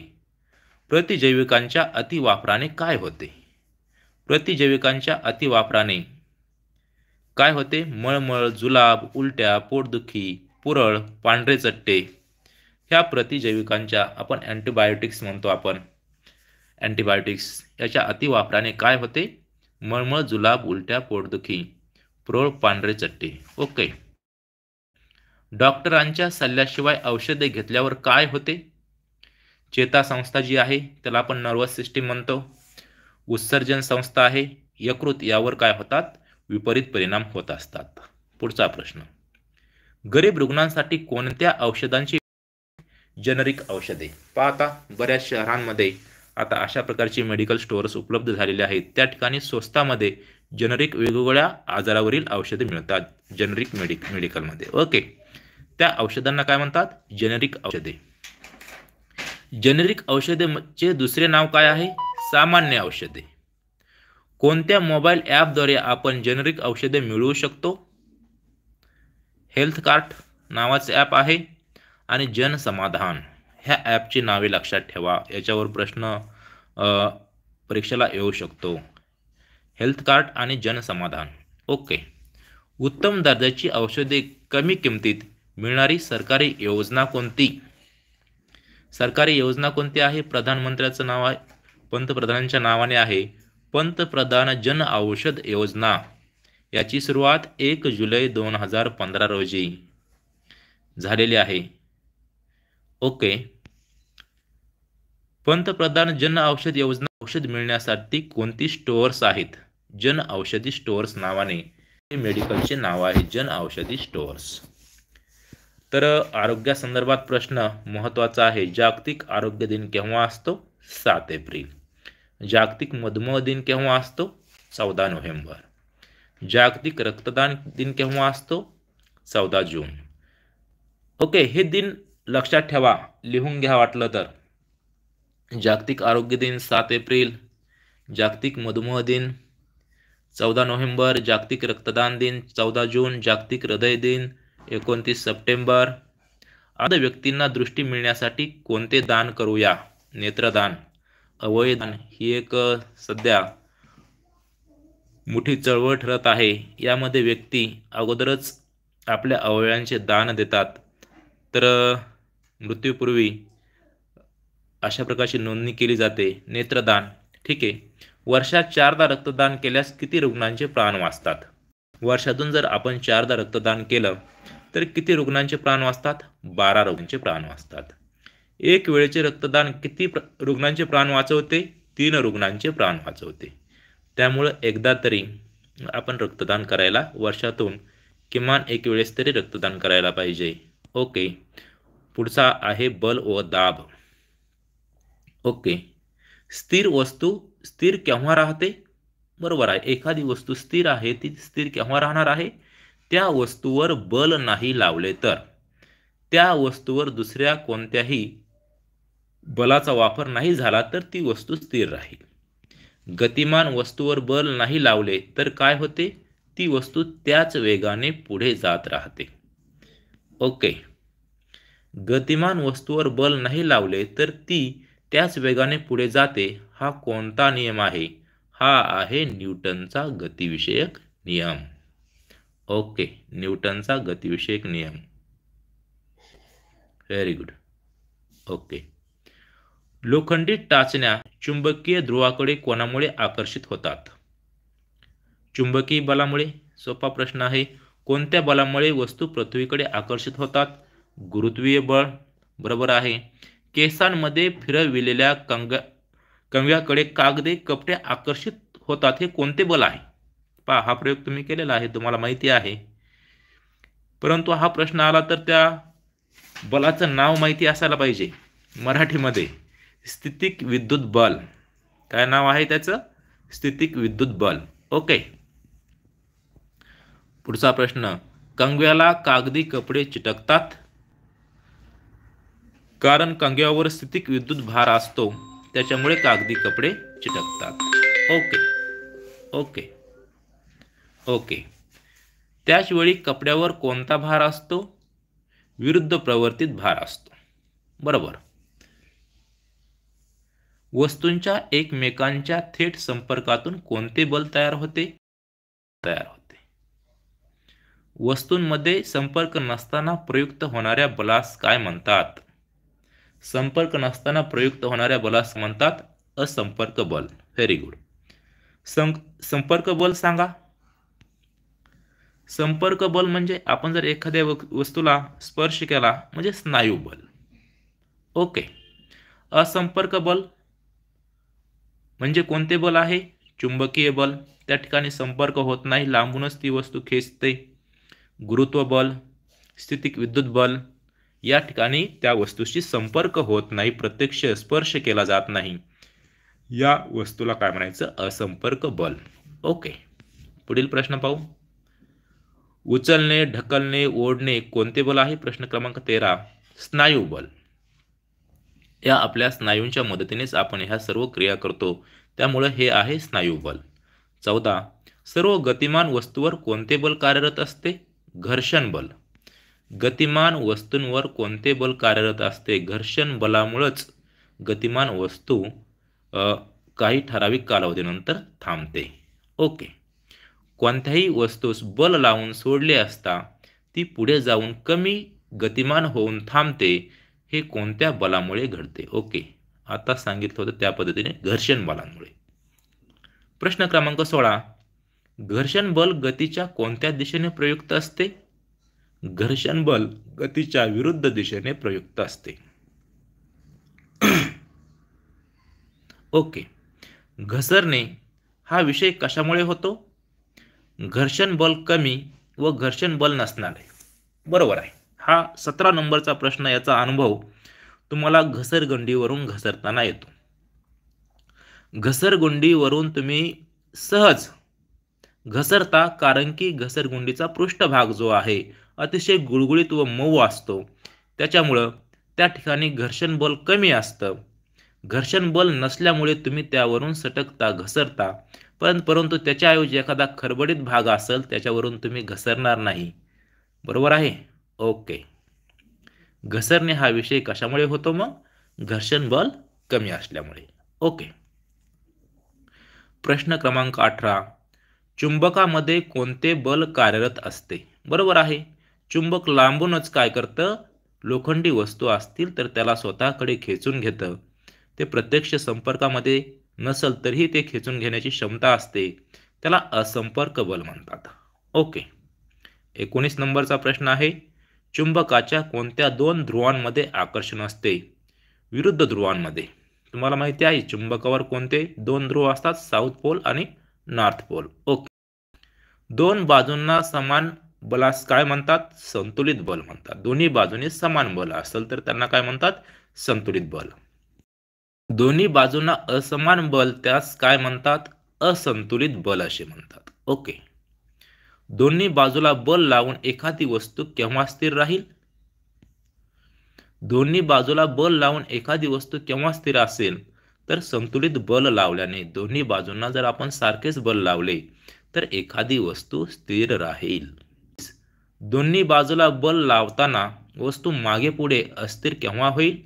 प्रतिजैविकांच्या अतिवापराने काय होते? प्रतिजैविकांच्या अतिवापराने काय होते? मळमळ, जुलाब, उलट्या, पोटदुखी, पुरळ, पांढरे चट्टे. ह्या प्रतिजैविकांच्या आपण अँटीबायोटिक्स म्हणतो आपण. अँटीबायोटिक्स याच्या अतिवापराने काय होते? मळमळ, जुलाब, उलट्या, पोटदुखी, पुरळ, पांढरे चट्टे. ओके. डॉक्टरांच्या सल्ल्याशिवाय औषधे घेतल्यावर काय होते? चेतासंस्था जी आहे त्याला आपण नर्वस सिस्टीम म्हणतो. उत्सर्जन संस्था आहे यकृत, यावर काय होतात? विपरीत परिणाम होत असतात. पुढचा प्रश्न, गरीब रुग्णांसाठी कोणत्या औषधांची? जेनरिक औषधे. पाहता बऱ्याच शहरांमध्ये आता अशा प्रकारची मेडिकल स्टोअर्स उपलब्ध झालेले आहेत. त्या ठिकाणी स्वस्तामध्ये जेनरिक वेगवेगळ्या आजारावरील औषधे मिळतात जेनरिक मेडिकलमध्ये. ओके. त्या औषधांना काय म्हणतात? जेनरिक औषधे. जेनरिक औषधेचे दुसरे नाव काय आहे? सामान्य औषधे. कोणत्या मोबाईल ॲपद्वारे आपण जेनरिक औषधे मिळवू शकतो? हेल्थ कार्ट नावाचे ॲप आहे आणि जनसमाधान. ह्या ॲपची नावे लक्षात ठेवा, याच्यावर प्रश्न परीक्षेला येऊ शकतो. हेल्थ कार्ट आणि जनसमाधान. ओके. उत्तम दर्जाची औषधे कमी किमतीत मिळणारी सरकारी योजना कोणती? सरकारी योजना कोणती आहे? प्रधानमंत्र्याचं नाव आहे, पंतप्रधानांच्या नावाने आहे. पंतप्रधान जन औषध योजना. याची सुरुवात 1 जुलै 2015 रोजी झालेली आहे. ओके. पंतप्रधान जन औषध योजना औषध मिळण्यासाठी कोणती स्टोअर्स आहेत? जन औषधी स्टोअर्स नावाने मेडिकलचे नाव आहे, जन औषधी स्टोअर्स. तर आरोग्यासंदर्भात प्रश्न महत्त्वाचा आहे. जागतिक आरोग्य दिन केव्हा असतो? 7 एप्रिल. जागतिक मधुमेह दिन केव्हा असतो? 14 नोव्हेंबर. जागतिक रक्तदान दिन केव्हा असतो? 14 जून. ओके. हे दिन लक्षात ठेवा, लिहून घ्या वाटलं तर. जागतिक आरोग्य दिन 7 एप्रिल, जागतिक मधुमेह दिन 14 नोव्हेंबर, जागतिक रक्तदान दिन 14 जून, जागतिक हृदय दिन 29 सप्टेंबर. अंध व्यक्तींना दृष्टी मिळण्यासाठी कोणते दान करूया? नेत्रदान. अवयवदान ही एक सध्या मोठी चळवळ ठरत आहे. यामध्ये व्यक्ती अगोदरच आपल्या अवयवांचे दान देतात, तर मृत्यूपूर्वी अशा प्रकारची नोंदणी केली जाते. नेत्रदान. ठीक आहे. वर्षात 4दा रक्तदान केल्यास किती रुग्णांचे प्राण वाचतात? वर्षातून जर आपण 4दा रक्तदान केलं तर किती रुग्णांचे प्राण वाचतात? 12 रुग्णांचे प्राण वाचतात. एक वेळेचे रक्तदान किती रुग्णांचे प्राण वाचवते? 3 रुग्णांचे प्राण वाचवते. त्यामुळे एकदा तरी आपण रक्तदान करायला, वर्षातून किमान एक वेळेस तरी रक्तदान करायला पाहिजे. ओके. पुढचा आहे बल व दाब. ओके. स्थिर वस्तू स्थिर केव्हा राहते? बरोबर आहे. एखादी वस्तू स्थिर आहे, ती स्थिर केव्हा राहणार आहे? त्या वस्तूवर बल नाही लावले तर. त्या वस्तूवर दुसऱ्या कोणत्याही बलाचा वापर नाही झाला तर ती वस्तू स्थिर राहील. गतिमान वस्तूवर बल नाही लावले तर काय होते? ती वस्तू त्याच वेगाने पुढे जात राहते. ओके. गतिमान वस्तूवर बल नाही लावले तर ती त्याच वेगाने पुढे जाते. हा कोणता नियम आहे? हा आहे न्यूटनचा गतिविषयक नियम. ओके. न्यूटनचा गतिविषयक नियम. Very good. ओके. लोखंडी टाचण्या चुंबकीय ध्रुवाकडे कोणामुळे आकर्षित होतात? चुंबकीय बलामुळे. सोपा प्रश्न आहे. कोणत्या बलामुळे वस्तू पृथ्वीकडे आकर्षित होतात? गुरुत्वीय बळ. बरोबर आहे. केसांमध्ये फिरविलेल्या कंगव्याकडे कागदी कपडे आकर्षित होतात, हे कोणते बल आहे? पहा, हा प्रयोग तुम्ही केलेला आहे, तुम्हाला माहिती आहे. परंतु हा प्रश्न आला तर त्या बलाचं नाव माहिती असायला पाहिजे. मराठीमध्ये स्थितिक विद्युत बल. काय नाव आहे त्याचं? स्थितिक विद्युत बल. ओके. पुढचा प्रश्न. कंगव्याला कागदी कपडे चिटकतात कारण कंगव्यावर स्थितिक विद्युत भार असतो, त्याच्यामुळे कागदी कपडे चिटकतात. Okay okay okay. त्याच वेळी कपड्यावर कोणता भार असतो? विरुद्ध प्रवर्तित भार असतो. बरोबर. वस्तूंच्या एकमेकांच्या थेट संपर्कातून कोणते बल तयार होते? वस्तूंमध्ये संपर्क नसताना प्रयुक्त होणाऱ्या बलास काय म्हणतात? संपर्क नसताना प्रयुक्त होणाऱ्या बलास म्हणतात असंपर्क बल. Very good. संपर्क बल सांगा. संपर्क बल म्हणजे आपण जर एखाद्या वस्तूला स्पर्श केला म्हणजे स्नायू बल. ओके. असंपर्क बल म्हणजे कोणते बल आहे? चुंबकीय बल. त्या ठिकाणी संपर्क होत नाही, लांबूनच ती वस्तू खेचते. गुरुत्व बल, स्थितिक विद्युत बल. या ठिकाणी त्या वस्तूशी संपर्क होत नाही, प्रत्यक्ष स्पर्श केला जात नाही. या वस्तूला काय म्हणायचं? असंपर्क बल. ओके. पुढील प्रश्न पाहू. उचलणे, ढकलणे, ओढणे कोणते बल आहे? प्रश्न क्रमांक 13. स्नायू बल. या आपल्या स्नायूंच्या मदतीनेच आपण ह्या सर्व क्रिया करतो, त्यामुळे हे आहे स्नायू बल. 14. सर्व गतिमान वस्तूवर कोणते बल कार्यरत असते? घर्षण बल. गतिमान वस्तूंवर कोणते बल कार्यरत असते? घर्षण बलामुळेच गतिमान वस्तू काही ठराविक कालावधीनंतर थांबते. ओके. कोणत्याही वस्तूस बल लावून सोडले असता ती पुढे जाऊन कमी गतिमान होऊन थांबते, हे कोणत्या बलामुळे घडते? ओके. आता सांगितलं होतं त्या पद्धतीने घर्षण बलामुळे. प्रश्न क्रमांक 16. घर्षण बल गतीच्या कोणत्या दिशेने प्रयुक्त असते? घर्षण बल गतीच्या विरुद्ध दिशेने प्रयुक्त असते. ओके. घसरणे हा विषय कशामुळे होतो? घर्षण बल कमी व घर्षण बल नसणारे. बरोबर आहे. हा 17 नंबरचा प्रश्न. याचा अनुभव तुम्हाला घसरगुंडीवरून घसरताना येतो. घसरगुंडीवरून तुम्ही सहज घसरता, कारण की घसरगुंडीचा पृष्ठभाग जो आहे अतिशय गुळगुळीत व मऊ असतो, त्याच्यामुळं त्या ठिकाणी घर्षण बल कमी असतं. घर्षण बल नसल्यामुळे तुम्ही त्यावरून सटकता, घसरता. परंतु त्याच्याऐवजी एखादा खडबडीत भाग असेल त्याच्यावरून तुम्ही घसरणार नाही. बरोबर आहे. ओके. घसरणे हा विषय कशामुळे होतो? मग घर्षण बल कमी असल्यामुळे. ओके. प्रश्न क्रमांक 18. चुंबकामध्ये कोणते बल कार्यरत असते? बरोबर आहे. चुंबक लांबूनच काय करतं? लोखंडी वस्तू असतील तर त्याला स्वतःकडे खेचून घेतं. ते प्रत्यक्ष संपर्कामध्ये नसल तरीही ते खेचून घेण्याची क्षमता असते, त्याला असंपर्क बल म्हणतात. ओके. 19 नंबरचा प्रश्न आहे. चुंबकाच्या कोणत्या 2 ध्रुवांमध्ये आकर्षण असते? विरुद्ध ध्रुवांमध्ये. तुम्हाला माहिती आहे चुंबकावर कोणते 2 ध्रुव असतात? साऊथ पोल आणि नॉर्थ पोल. ओके. 2 बाजूंना समान बलास काय म्हणतात? संतुलित बल म्हणतात. दोन्ही बाजूने समान बल असेल तर त्यांना काय म्हणतात? संतुलित बल. दोन्ही बाजूंना असमान बल त्यास काय म्हणतात? असंतुलित बल असे म्हणतात. ओके. दोन्ही बाजूला बल लावून एखादी वस्तू केव्हा स्थिर राहील? दोन्ही बाजूला बल लावून एखादी वस्तू केव्हा स्थिर असेल? तर संतुलित बल लावल्याने. दोन्ही बाजूंना जर आपण सारखेच बल लावले तर एखादी वस्तू स्थिर राहील. दोन्ही बाजूला बल लावताना वस्तू मागे पुढे अस्थिर केव्हा होईल?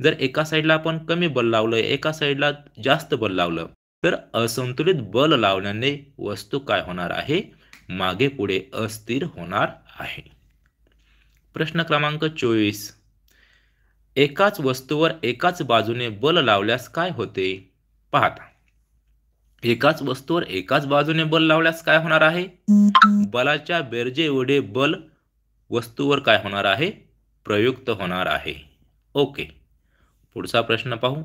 जर एका साईडला आपण कमी बल लावलं, एका साईडला जास्त बल लावलं, तर असंतुलित बल लावल्याने वस्तू काय होणार आहे? मागे पुढे अस्थिर होणार आहे. प्रश्न क्रमांक 24. एकाच वस्तूवर एकाच बाजूने बल लावल्यास काय होते? पाहता. एकाच वस्तूवर एकाच बाजूने बल लावल्यास काय होणार आहे? बलाच्या बेरजे एवढे बल वस्तूवर काय होणार आहे? प्रयुक्त होणार आहे. ओके. पुढचा प्रश्न पाहू.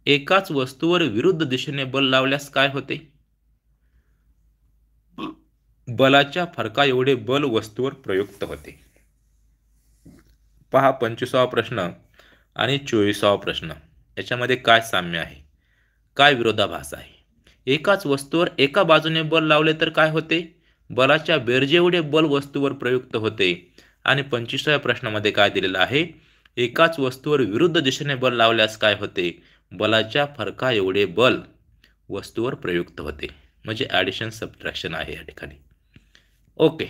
एकाच वस्तूवर विरुद्ध दिशेने बल लावल्यास काय होते? बलाच्या फरका एवढे बल वस्तूवर प्रयुक्त होते. पहा 25वा प्रश्न आणि 24वा प्रश्न याच्यामध्ये काय साम्य आहे, काय विरोधाभास आहे? एकाच वस्तूवर एका बाजूने बल लावले तर काय होते? बलाच्या बेरजेएवढे बल वस्तूवर प्रयुक्त होते. आणि 25व्या प्रश्नामध्ये काय दिलेलं आहे? एकाच वस्तूवर विरुद्ध दिशेने बल लावल्यास काय होते? बलाच्या फरका एवढे बल वस्तूवर प्रयुक्त होते. म्हणजे ॲडिशन सबट्रॅक्शन आहे या ठिकाणी. ओके,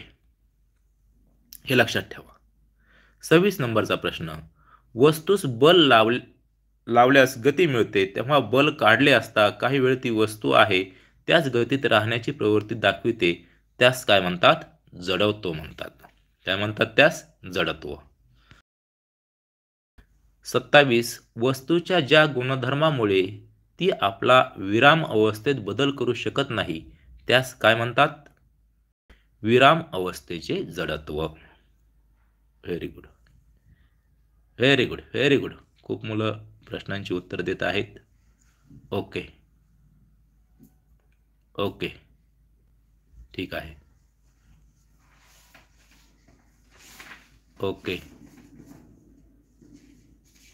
हे लक्षात ठेवा. 26 नंबरचा प्रश्न. वस्तूस बल लावल्यास गती मिळते तेव्हा बल काढले असता काही वेळ ती वस्तू आहे त्याच गतीत राहण्याची प्रवृत्ती दाखविते, त्यास काय म्हणतात? जडत्व म्हणतात. काय म्हणतात त्यास? जडत्व. 27. वस्तूच्या ज्या गुणधर्मामुळे ती आपला विराम अवस्थेत बदल करू शकत नाही त्यास काय म्हणतात? विराम अवस्थेचे जडत्व. Very good, very good, very good. खूप मुलं प्रश्नांची उत्तर देत आहेत. ओके, ओके, ठीक आहे. Okay,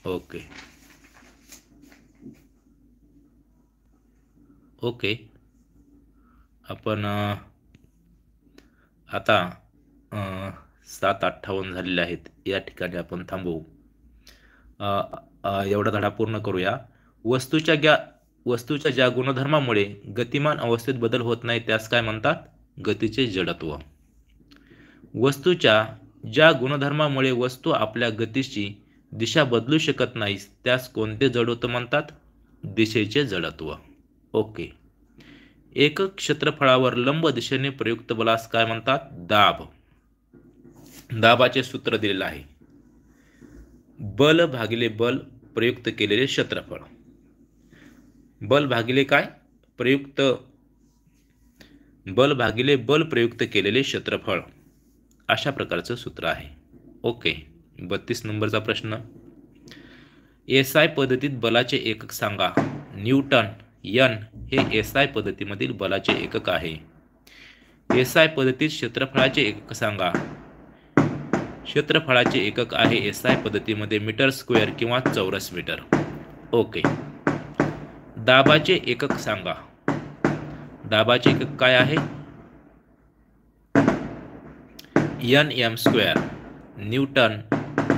okay, okay. आपण आता 7:58 झालेले आहेत. या ठिकाणी आपण थांबवू. एवढा धडा पूर्ण करूया. वस्तूच्या ज्या गुणधर्मामुळे गतिमान अवस्थेत बदल होत नाही त्यास काय म्हणतात? गतीचे जडत्व. वस्तूच्या ज्या गुणधर्मामुळे वस्तू आपल्या गतीची दिशा बदलू शकत नाही त्यास कोणते जडत्व म्हणतात? दिशेचे जडत्व. ओके. एकक क्षेत्रफळावर लंब दिशेने प्रयुक्त बलास काय म्हणतात? दाब. दाबाचे सूत्र दिलेले आहे. बल भागिले बल प्रयुक्त केलेले क्षेत्रफळ. बल भागिले काय? बल भागिले बल प्रयुक्त केलेले क्षेत्रफळ. अशा प्रकारचं सूत्र आहे. ओके. 32 नंबरचा प्रश्न. एसआय पद्धतीत बलाचे एकक सांगा. न्यूटन, एन हे एसआय पद्धतीमधील बलाचे एकक आहे. एसआय पद्धतीत क्षेत्रफळाचे एकक सांगा. क्षेत्रफळाचे एकक आहे एसआय पद्धतीमध्ये मीटर स्क्वेअर किंवा चौरस मीटर. ओके. दाबाचे एकक सांगा. दाबाचे एकक काय आहे? M square, newton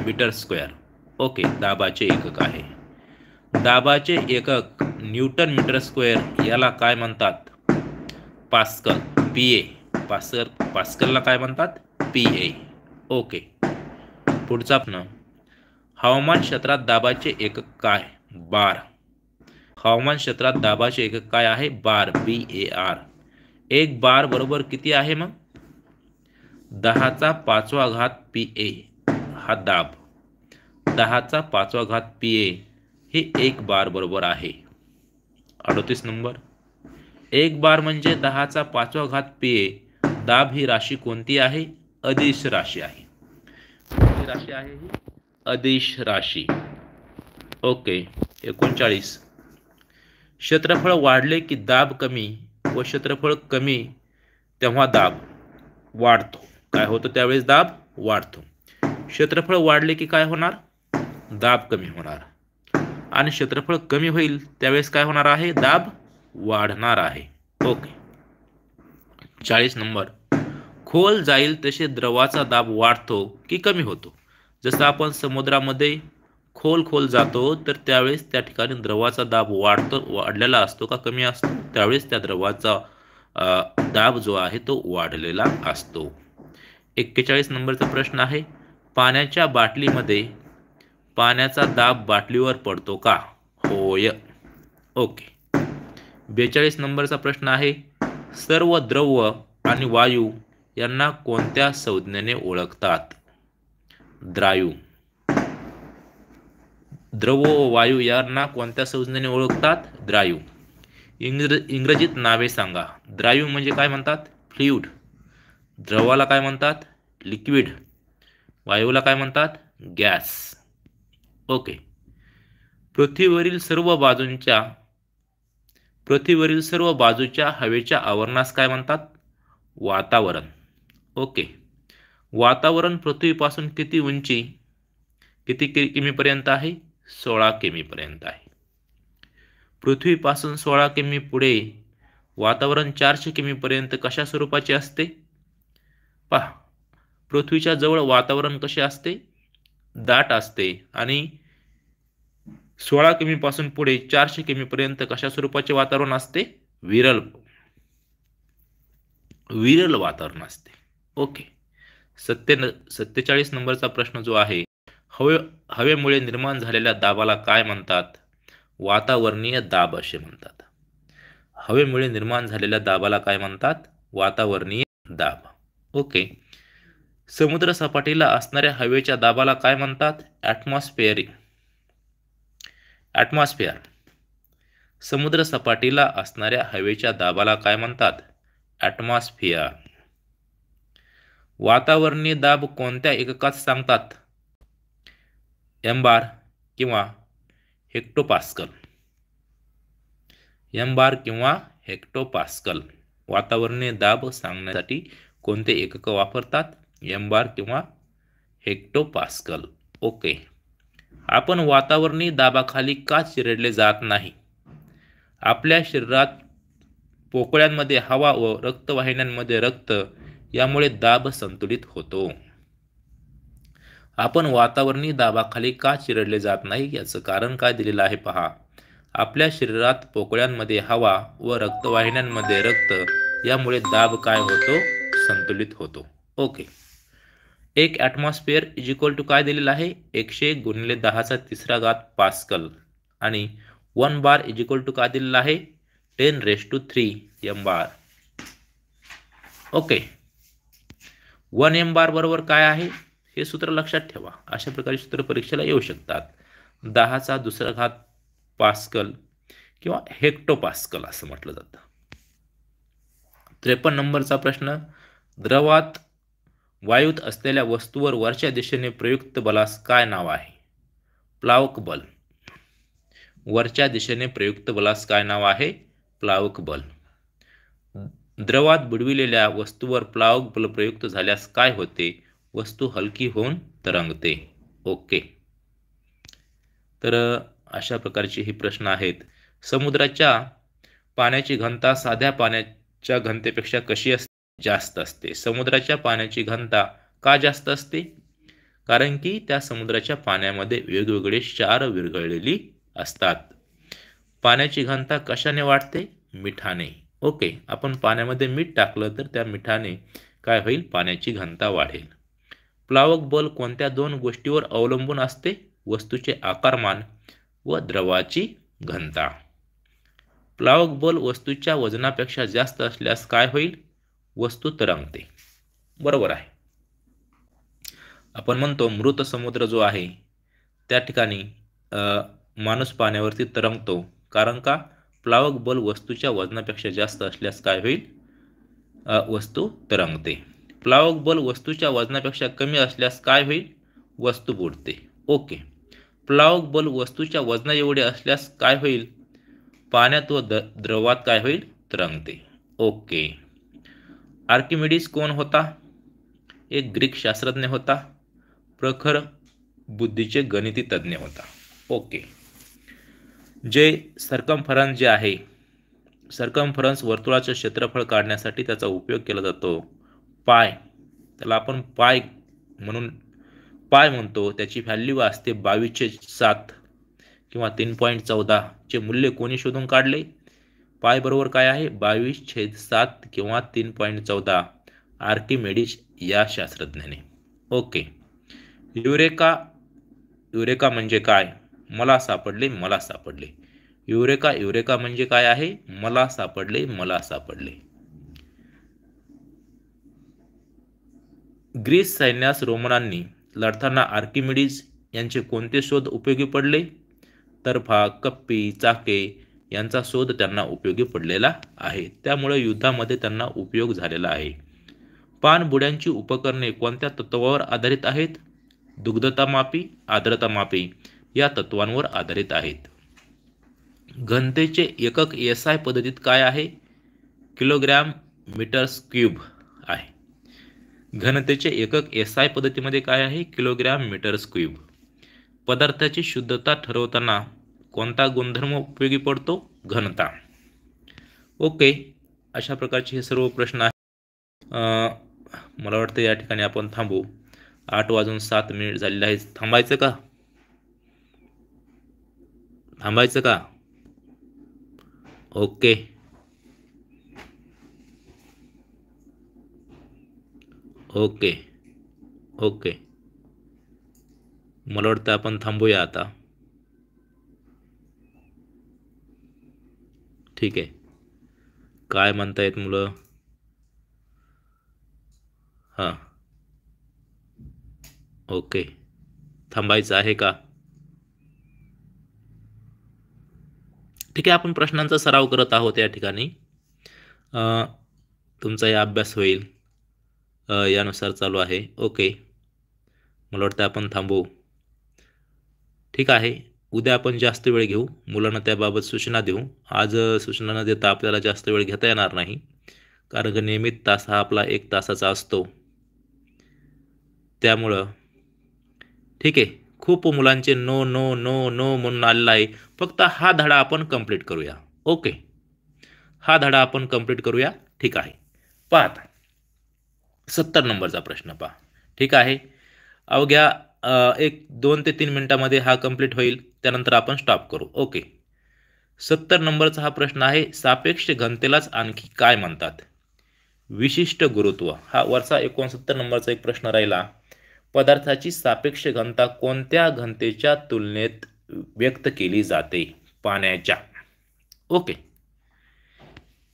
metre square. Okay. दाबाचे एकक आहे. दाबाचे एकक न्यूटन मीटर स्क्वेअर याला काय म्हणतात? Pascal, PA. पास्कलला काय म्हणतात? पीए. ओके. पुढचा प्रश्न. हवामान क्षेत्रात दाबाचे एकक काय? बार. हवामान क्षेत्रात दाबाचे एकक काय आहे? बार, BAR. एक बार बरोबर किती आहे मग? 10⁵ PA हा दाब. 10⁵ PA हे एक बार बरोबर आहे. 38 नंबर. एक बार म्हणजे 10⁵ PA. दाब ही राशी कोणती आहे? अदिश राशी आहे. कोणती राशी आहे ही? अदिश राशी. ओके. 39. क्षेत्रफळ वाढले की दाब कमी व क्षेत्रफळ कमी तेव्हा दाब वाढतो. काय होतं त्यावेळेस? दाब वाढतो. क्षेत्रफळ वाढले की काय होणार? दाब कमी होणार. आणि क्षेत्रफळ कमी होईल त्यावेळेस काय होणार आहे? दाब वाढणार आहे. ओके. 40 नंबर. खोल जाईल तसे द्रवाचा दाब वाढतो की कमी होतो? जसं आपण समुद्रामध्ये खोल जातो तर त्यावेळेस त्या ठिकाणी द्रवाचा दाब वाढलेला असतो का कमी असतो? त्यावेळेस त्या द्रवाचा दाब जो आहे तो वाढलेला असतो. 41 नंबरचा प्रश्न आहे. पाण्याच्या बाटलीमध्ये पाण्याचा दाब बाटलीवर पडतो का? होय. ओके. 42 नंबरचा प्रश्न आहे. सर्व द्रव आणि वायू यांना कोणत्या संज्ञेने ओळखतात? द्रायू. द्रव व वायू यांना कोणत्या संज्ञेने ओळखतात? द्रायू. इंग्रजीत नावे सांगा. द्राव्य म्हणजे काय म्हणतात? फ्लुइड. द्रवाला काय म्हणतात? लिक्विड. वायूला काय म्हणतात? गॅस. ओके. पृथ्वीवरील सर्व बाजूच्या हवेच्या आवरणास काय म्हणतात? वातावरण. ओके. वातावरण पृथ्वीपासून किती किमीपर्यंत आहे? 16 किमीपर्यंत आहे. पृथ्वीपासून 16 किमी पुढे वातावरण 400 किमीपर्यंत कशा स्वरूपाचे असते? पहा, पृथ्वीच्या जवळ वातावरण कसे असते? दाट असते. आणि 16 किमीपासून पुढे 400 किमीपर्यंत कशा स्वरूपाचे वातावरण असते? विरल वातावरण असते. ओके. 47 नंबरचा प्रश्न जो आहे, हवेमुळे निर्माण झालेल्या दाबाला काय म्हणतात? वातावरणीय दाब असे म्हणतात. हवेमुळे निर्माण झालेल्या दाबाला काय म्हणतात? वातावरणीय दाब. ओके. समुद्र सपाटीला असणाऱ्या हवेच्या दाबाला काय म्हणतात? ॲटमॉस्फिअर. समुद्र सपाटीला असणाऱ्या हवेच्या दाबाला काय म्हणतात? ॲटमॉस्फिअर. वातावरणीय दाब कोणत्या एककात सांगतात? एमबार किंवा हेक्टोपास्कल. वातावरणीय दाब सांगण्यासाठी कोणते एकक वापरतात? एमबार किंवा हेक्टोपास्कल. ओके. आपण वातावरणीय दाबाखाली का चिरडले जात नाही? आपल्या शरीरात पोकळ्यांमध्ये हवा व रक्तवाहिन्यांमध्ये रक्त यामुळे दाब संतुलित होतो. आपण वातावरणीय दाबाखाली का चिरडले जात नाही याचं कारण काय दिलेलं आहे पहा. आपल्या शरीरात पोकळ्यांमध्ये हवा व रक्तवाहिन्यांमध्ये रक्त यामुळे दाब काय होतो? संतुलित होतो. Okay. 1 atmosphere is equal to काय दिलेलं आहे? 100 × 10³ पास्कल. आणि 1 बार इज इक्वल टू काय दिलेलं आहे? 10⁻³ एमबार. ओके. 1 एमबार बरोबर काय आहे? हे सूत्र लक्षात ठेवा. अशा प्रकारे सूत्र परीक्षेला येऊ शकतात. 10⁻² पास्कल किंवा हेक्टोपास्कल असं म्हटलं जातं. 53 नंबरचा प्रश्न, द्रवात वायूत असलेल्या वस्तूवर वरच्या दिशेने प्रयुक्त बलास काय नाव आहे? प्लावक बल. वरच्या दिशेने प्रयुक्त बलास काय नाव आहे? प्लावक बल. द्रवात बुडविलेल्या वस्तूवर प्लावक बल प्रयुक्त झाल्यास काय होते? वस्तू हलकी होऊन तरंगते. ओके. तर अशा प्रकारचे हे प्रश्न आहेत. समुद्राच्या पाण्याची घनता साध्या पाण्याच्या घनतेपेक्षा कशी असते? जास्त असते. समुद्राच्या पाण्याची घनता का जास्त असते? कारण की त्या समुद्राच्या पाण्यामध्ये वेगवेगळे क्षार विरघळलेली असतात. पाण्याची घनता कशाने वाढते? मिठाने. ओके. आपण पाण्यामध्ये मीठ टाकलं तर त्या मिठाने काय होईल? पाण्याची घनता वाढेल. प्लावक बल कोणत्या 2 गोष्टीवर अवलंबून असते? वस्तूचे आकारमान व द्रवाची घनता. प्लावक बल वस्तूच्या वजनापेक्षा जास्त असल्यास काय होईल? वस्तू तरंगते. बरोबर आहे. आपण म्हणतो मृत समुद्र जो आहे त्या ठिकाणी माणूस पाण्यावरती तरंगतो. कारण का? प्लावक बल वस्तूच्या वजनापेक्षा जास्त असल्यास काय होईल? वस्तू तरंगते. प्लावक बल वस्तूच्या वजनापेक्षा कमी असल्यास काय होईल? वस्तू बुडते. ओके. प्लावक बल वस्तूच्या वजना एवढे असल्यास काय होईल? पाण्यात व द्रवात काय होईल? तरंगते. ओके. आर्किमिडीज कोण होता? एक ग्रीक शास्त्रज्ञ होता. प्रखर बुद्धीचे गणिती तज्ञ होता. ओके. जे सर्कमफरन्स जे आहे, सर्कमफरन्स वर्तुळाचे क्षेत्रफळ काढण्यासाठी त्याचा उपयोग केला जातो. पाय, त्याला आपण पाय म्हणतो. त्याची व्हॅल्यू असते 22/7 किंवा 3.14 चे मूल्य कोणी शोधून काढले? पाय बरोबर काय आहे? 22/7 किंवा 3.14 आर्किमिडीज या शास्त्रज्ञाने. ओके. युरेका म्हणजे काय? मला सापडले. युरेका म्हणजे काय आहे? मला सापडले. ग्रीस सैन्यास रोमनांनी लढताना आर्किमिडीज यांचे कोणते शोध उपयोगी पडले? तर्फा, कप्पी, चाके यांचा शोध त्यांना उपयोगी पडलेला आहे, त्यामुळे युद्धामध्ये त्यांना उपयोग झालेला आहे. पाणबुड्यांची उपकरणे कोणत्या तत्वावर आधारित आहेत? दुग्धतामापी, आर्द्रतामापी या तत्वांवर आधारित आहेत. घनतेचे एकक SI पद्धतीत काय आहे? किलोग्रॅम मीटर्स क्यूब आहे. घनतेचे एकक SI पद्धतीमध्ये काय आहे? Kilogram metres cube. पदार्थाची शुद्धता ठरवताना कोणता गुणधर्म उपयोगी पडतो? घनता. ओके, अशा प्रकारचे हे सर्व प्रश्न आहेत. मला वाटतं या ठिकाणी आपण थांबू. 8:07 झालेले आहेत. थांबायचं का? ओके. मला वाटतं आपण थांबूया आता. ठीक आहे. काय म्हणतायत मुलं? हां, ओके. थांबायचं आहे का? ठीक आहे, आपण प्रश्नांचा सराव करत आहोत या ठिकाणी. तुमचाही अभ्यास होईल यानुसार चालू आहे. ओके, मला वाटतं आपण थांबू. ठीक आहे, उद्या आपण जास्त वेळ घेऊ, मुलांना त्याबाबत सूचना देऊ. आज सूचना न देता आपल्याला जास्त वेळ घेता येणार नाही, कारण की नियमित तास हा आपला 1 तासाचा असतो. त्यामुळं ठीक आहे, खूप मुलांचे नो नो नो नो म्हणून आलेला आहे. फक्त हा धडा आपण कंप्लीट करूया. ओके, हा धडा आपण कंप्लीट करूया. ठीक आहे, पाहता 70 नंबरचा प्रश्न पहा. ठीक आहे, अवघ्या 2 ते 3 मिनिटामध्ये हा कंप्लीट होईल, त्यानंतर आपण स्टॉप करू. ओके, 70 नंबरचा हा प्रश्न आहे. सापेक्ष घनतेलाच आणखी काय म्हणतात? विशिष्ट गुरुत्व. हा वरचा 69 नंबरचा एक प्रश्न राहिला. पदार्थाची सापेक्ष घनता कोणत्या घनतेच्या तुलनेत व्यक्त केली जाते? पाण्याच्या. ओके,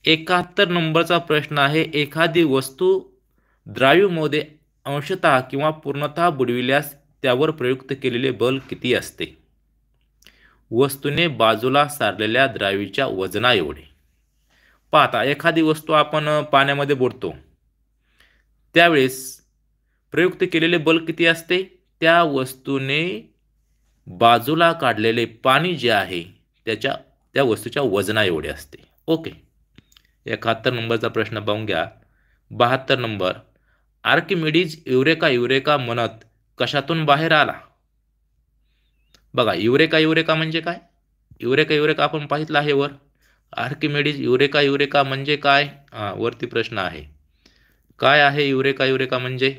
71 नंबरचा प्रश्न आहे. एखादी वस्तू द्राव्यमध्ये अंशतः किंवा पूर्णतः बुडविल्यास त्यावर प्रयुक्त केलेले बल किती असते? वस्तूने बाजूला सारलेल्या द्रावीच्या वजना एवढे. पाहता, एखादी वस्तू आपण पाण्यामध्ये बुडतो त्यावेळेस प्रयुक्त केलेले बल किती असते? त्या वस्तूने बाजूला काढलेले पाणी जे आहे त्या वस्तूच्या वजना एवढे असते. ओके, 71 नंबरचा प्रश्न पाहून घ्या. 72 नंबर. आर्किमिडीज युरेका म्हणत कशातून बाहेर आला? बघा, युरेका म्हणजे काय? युरेका आपण पाहितलं आहे वर. आर्किमिडीज युरेका म्हणजे काय? वरती प्रश्न आहे. काय आहे युरेका म्हणजे?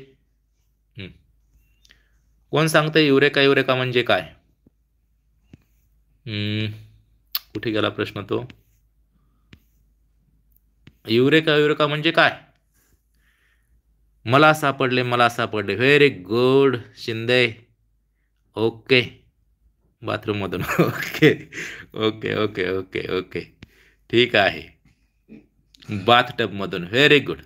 कोण सांगतंय युरेका म्हणजे काय? कुठे गेला प्रश्न तो? युरेका म्हणजे काय? मला सापडले. Very good Shinde. Okay, bathroom मधून. ओके, ठीक आहे, बाथटब मधून. Very good.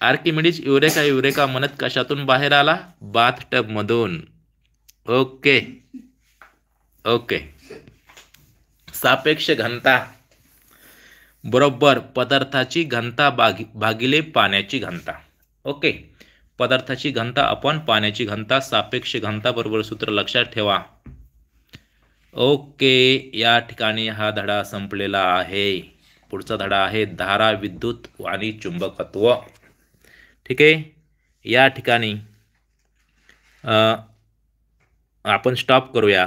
आर्किमिडीज युरेका म्हणत कशातून बाहेर आला? बाथटब मधून. ओके, सापेक्ष घनता बरोबर पदार्थाची घनता भागिले पाण्याची घनता. ओके, पदार्थाची घनता आपण पाण्याची घनता, सापेक्ष घनता बरोबर सूत्र लक्षात ठेवा. ओके, या ठिकाणी हा धडा संपलेला आहे. पुढचा धडा आहे धारा, विद्युत आणि चुंबकत्व. ठीक आहे, या ठिकाणी आपण स्टॉप करूया.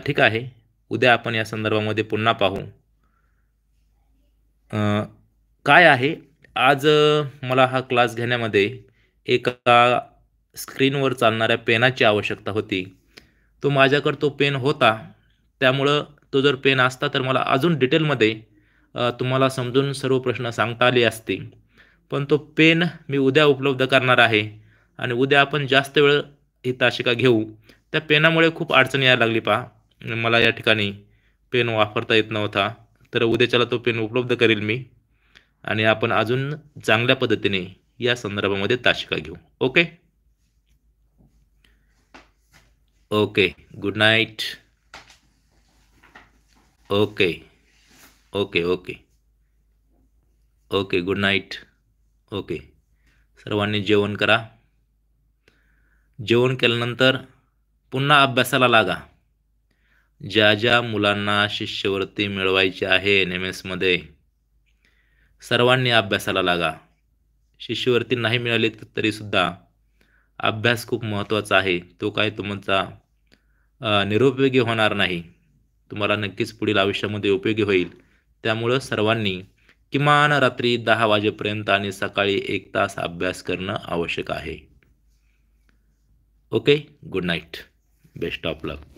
ठीक आहे, उद्या आपण या संदर्भामध्ये पुन्हा पाहू. काय आहे, आज मला हा क्लास घेण्यामध्ये एका स्क्रीनवर चालणाऱ्या पेनाची आवश्यकता होती. तो माझ्याकडे तो पेन होता, त्यामुळं तो जर पेन असता तर मला अजून डिटेलमध्ये तुम्हाला समजून सर्व प्रश्न सांगता आले असते. पण तो पेन मी उद्या उपलब्ध करणार आहे आणि उद्या आपण जास्त वेळ ही तासिका घेऊ. त्या पेनामुळे खूप अडचण यायला लागली. पहा, मला या ठिकाणी पेन वापरता येत नव्हता, तर उद्याच्याला तो पेन उपलब्ध करेल मी आणि आपण अजून चांगल्या पद्धतीने या संदर्भामध्ये तासिका घेऊ. Okay, good night. Okay okay okay okay. Good night. Okay. सर्वांनी जेवण करा. जेवण केल्यानंतर पुन्हा अभ्यासाला लागा. ज्या ज्या मुलांना शिष्यवृत्ती मिळवायची आहे NMSमध्ये सर्वांनी अभ्यासाला लागा. शिष्यवृत्ती नाही मिळाली तरीसुद्धा अभ्यास खूप महत्त्वाचा आहे. तो काय तुमचा निरुपयोगी होणार नाही. तुम्हाला नक्कीच पुढील आयुष्यामध्ये उपयोगी होईल. त्यामुळं सर्वांनी किमान रात्री 10 वाजेपर्यंत आणि सकाळी 1 तास अभ्यास करणं आवश्यक आहे. Okay. Good night. Best of luck.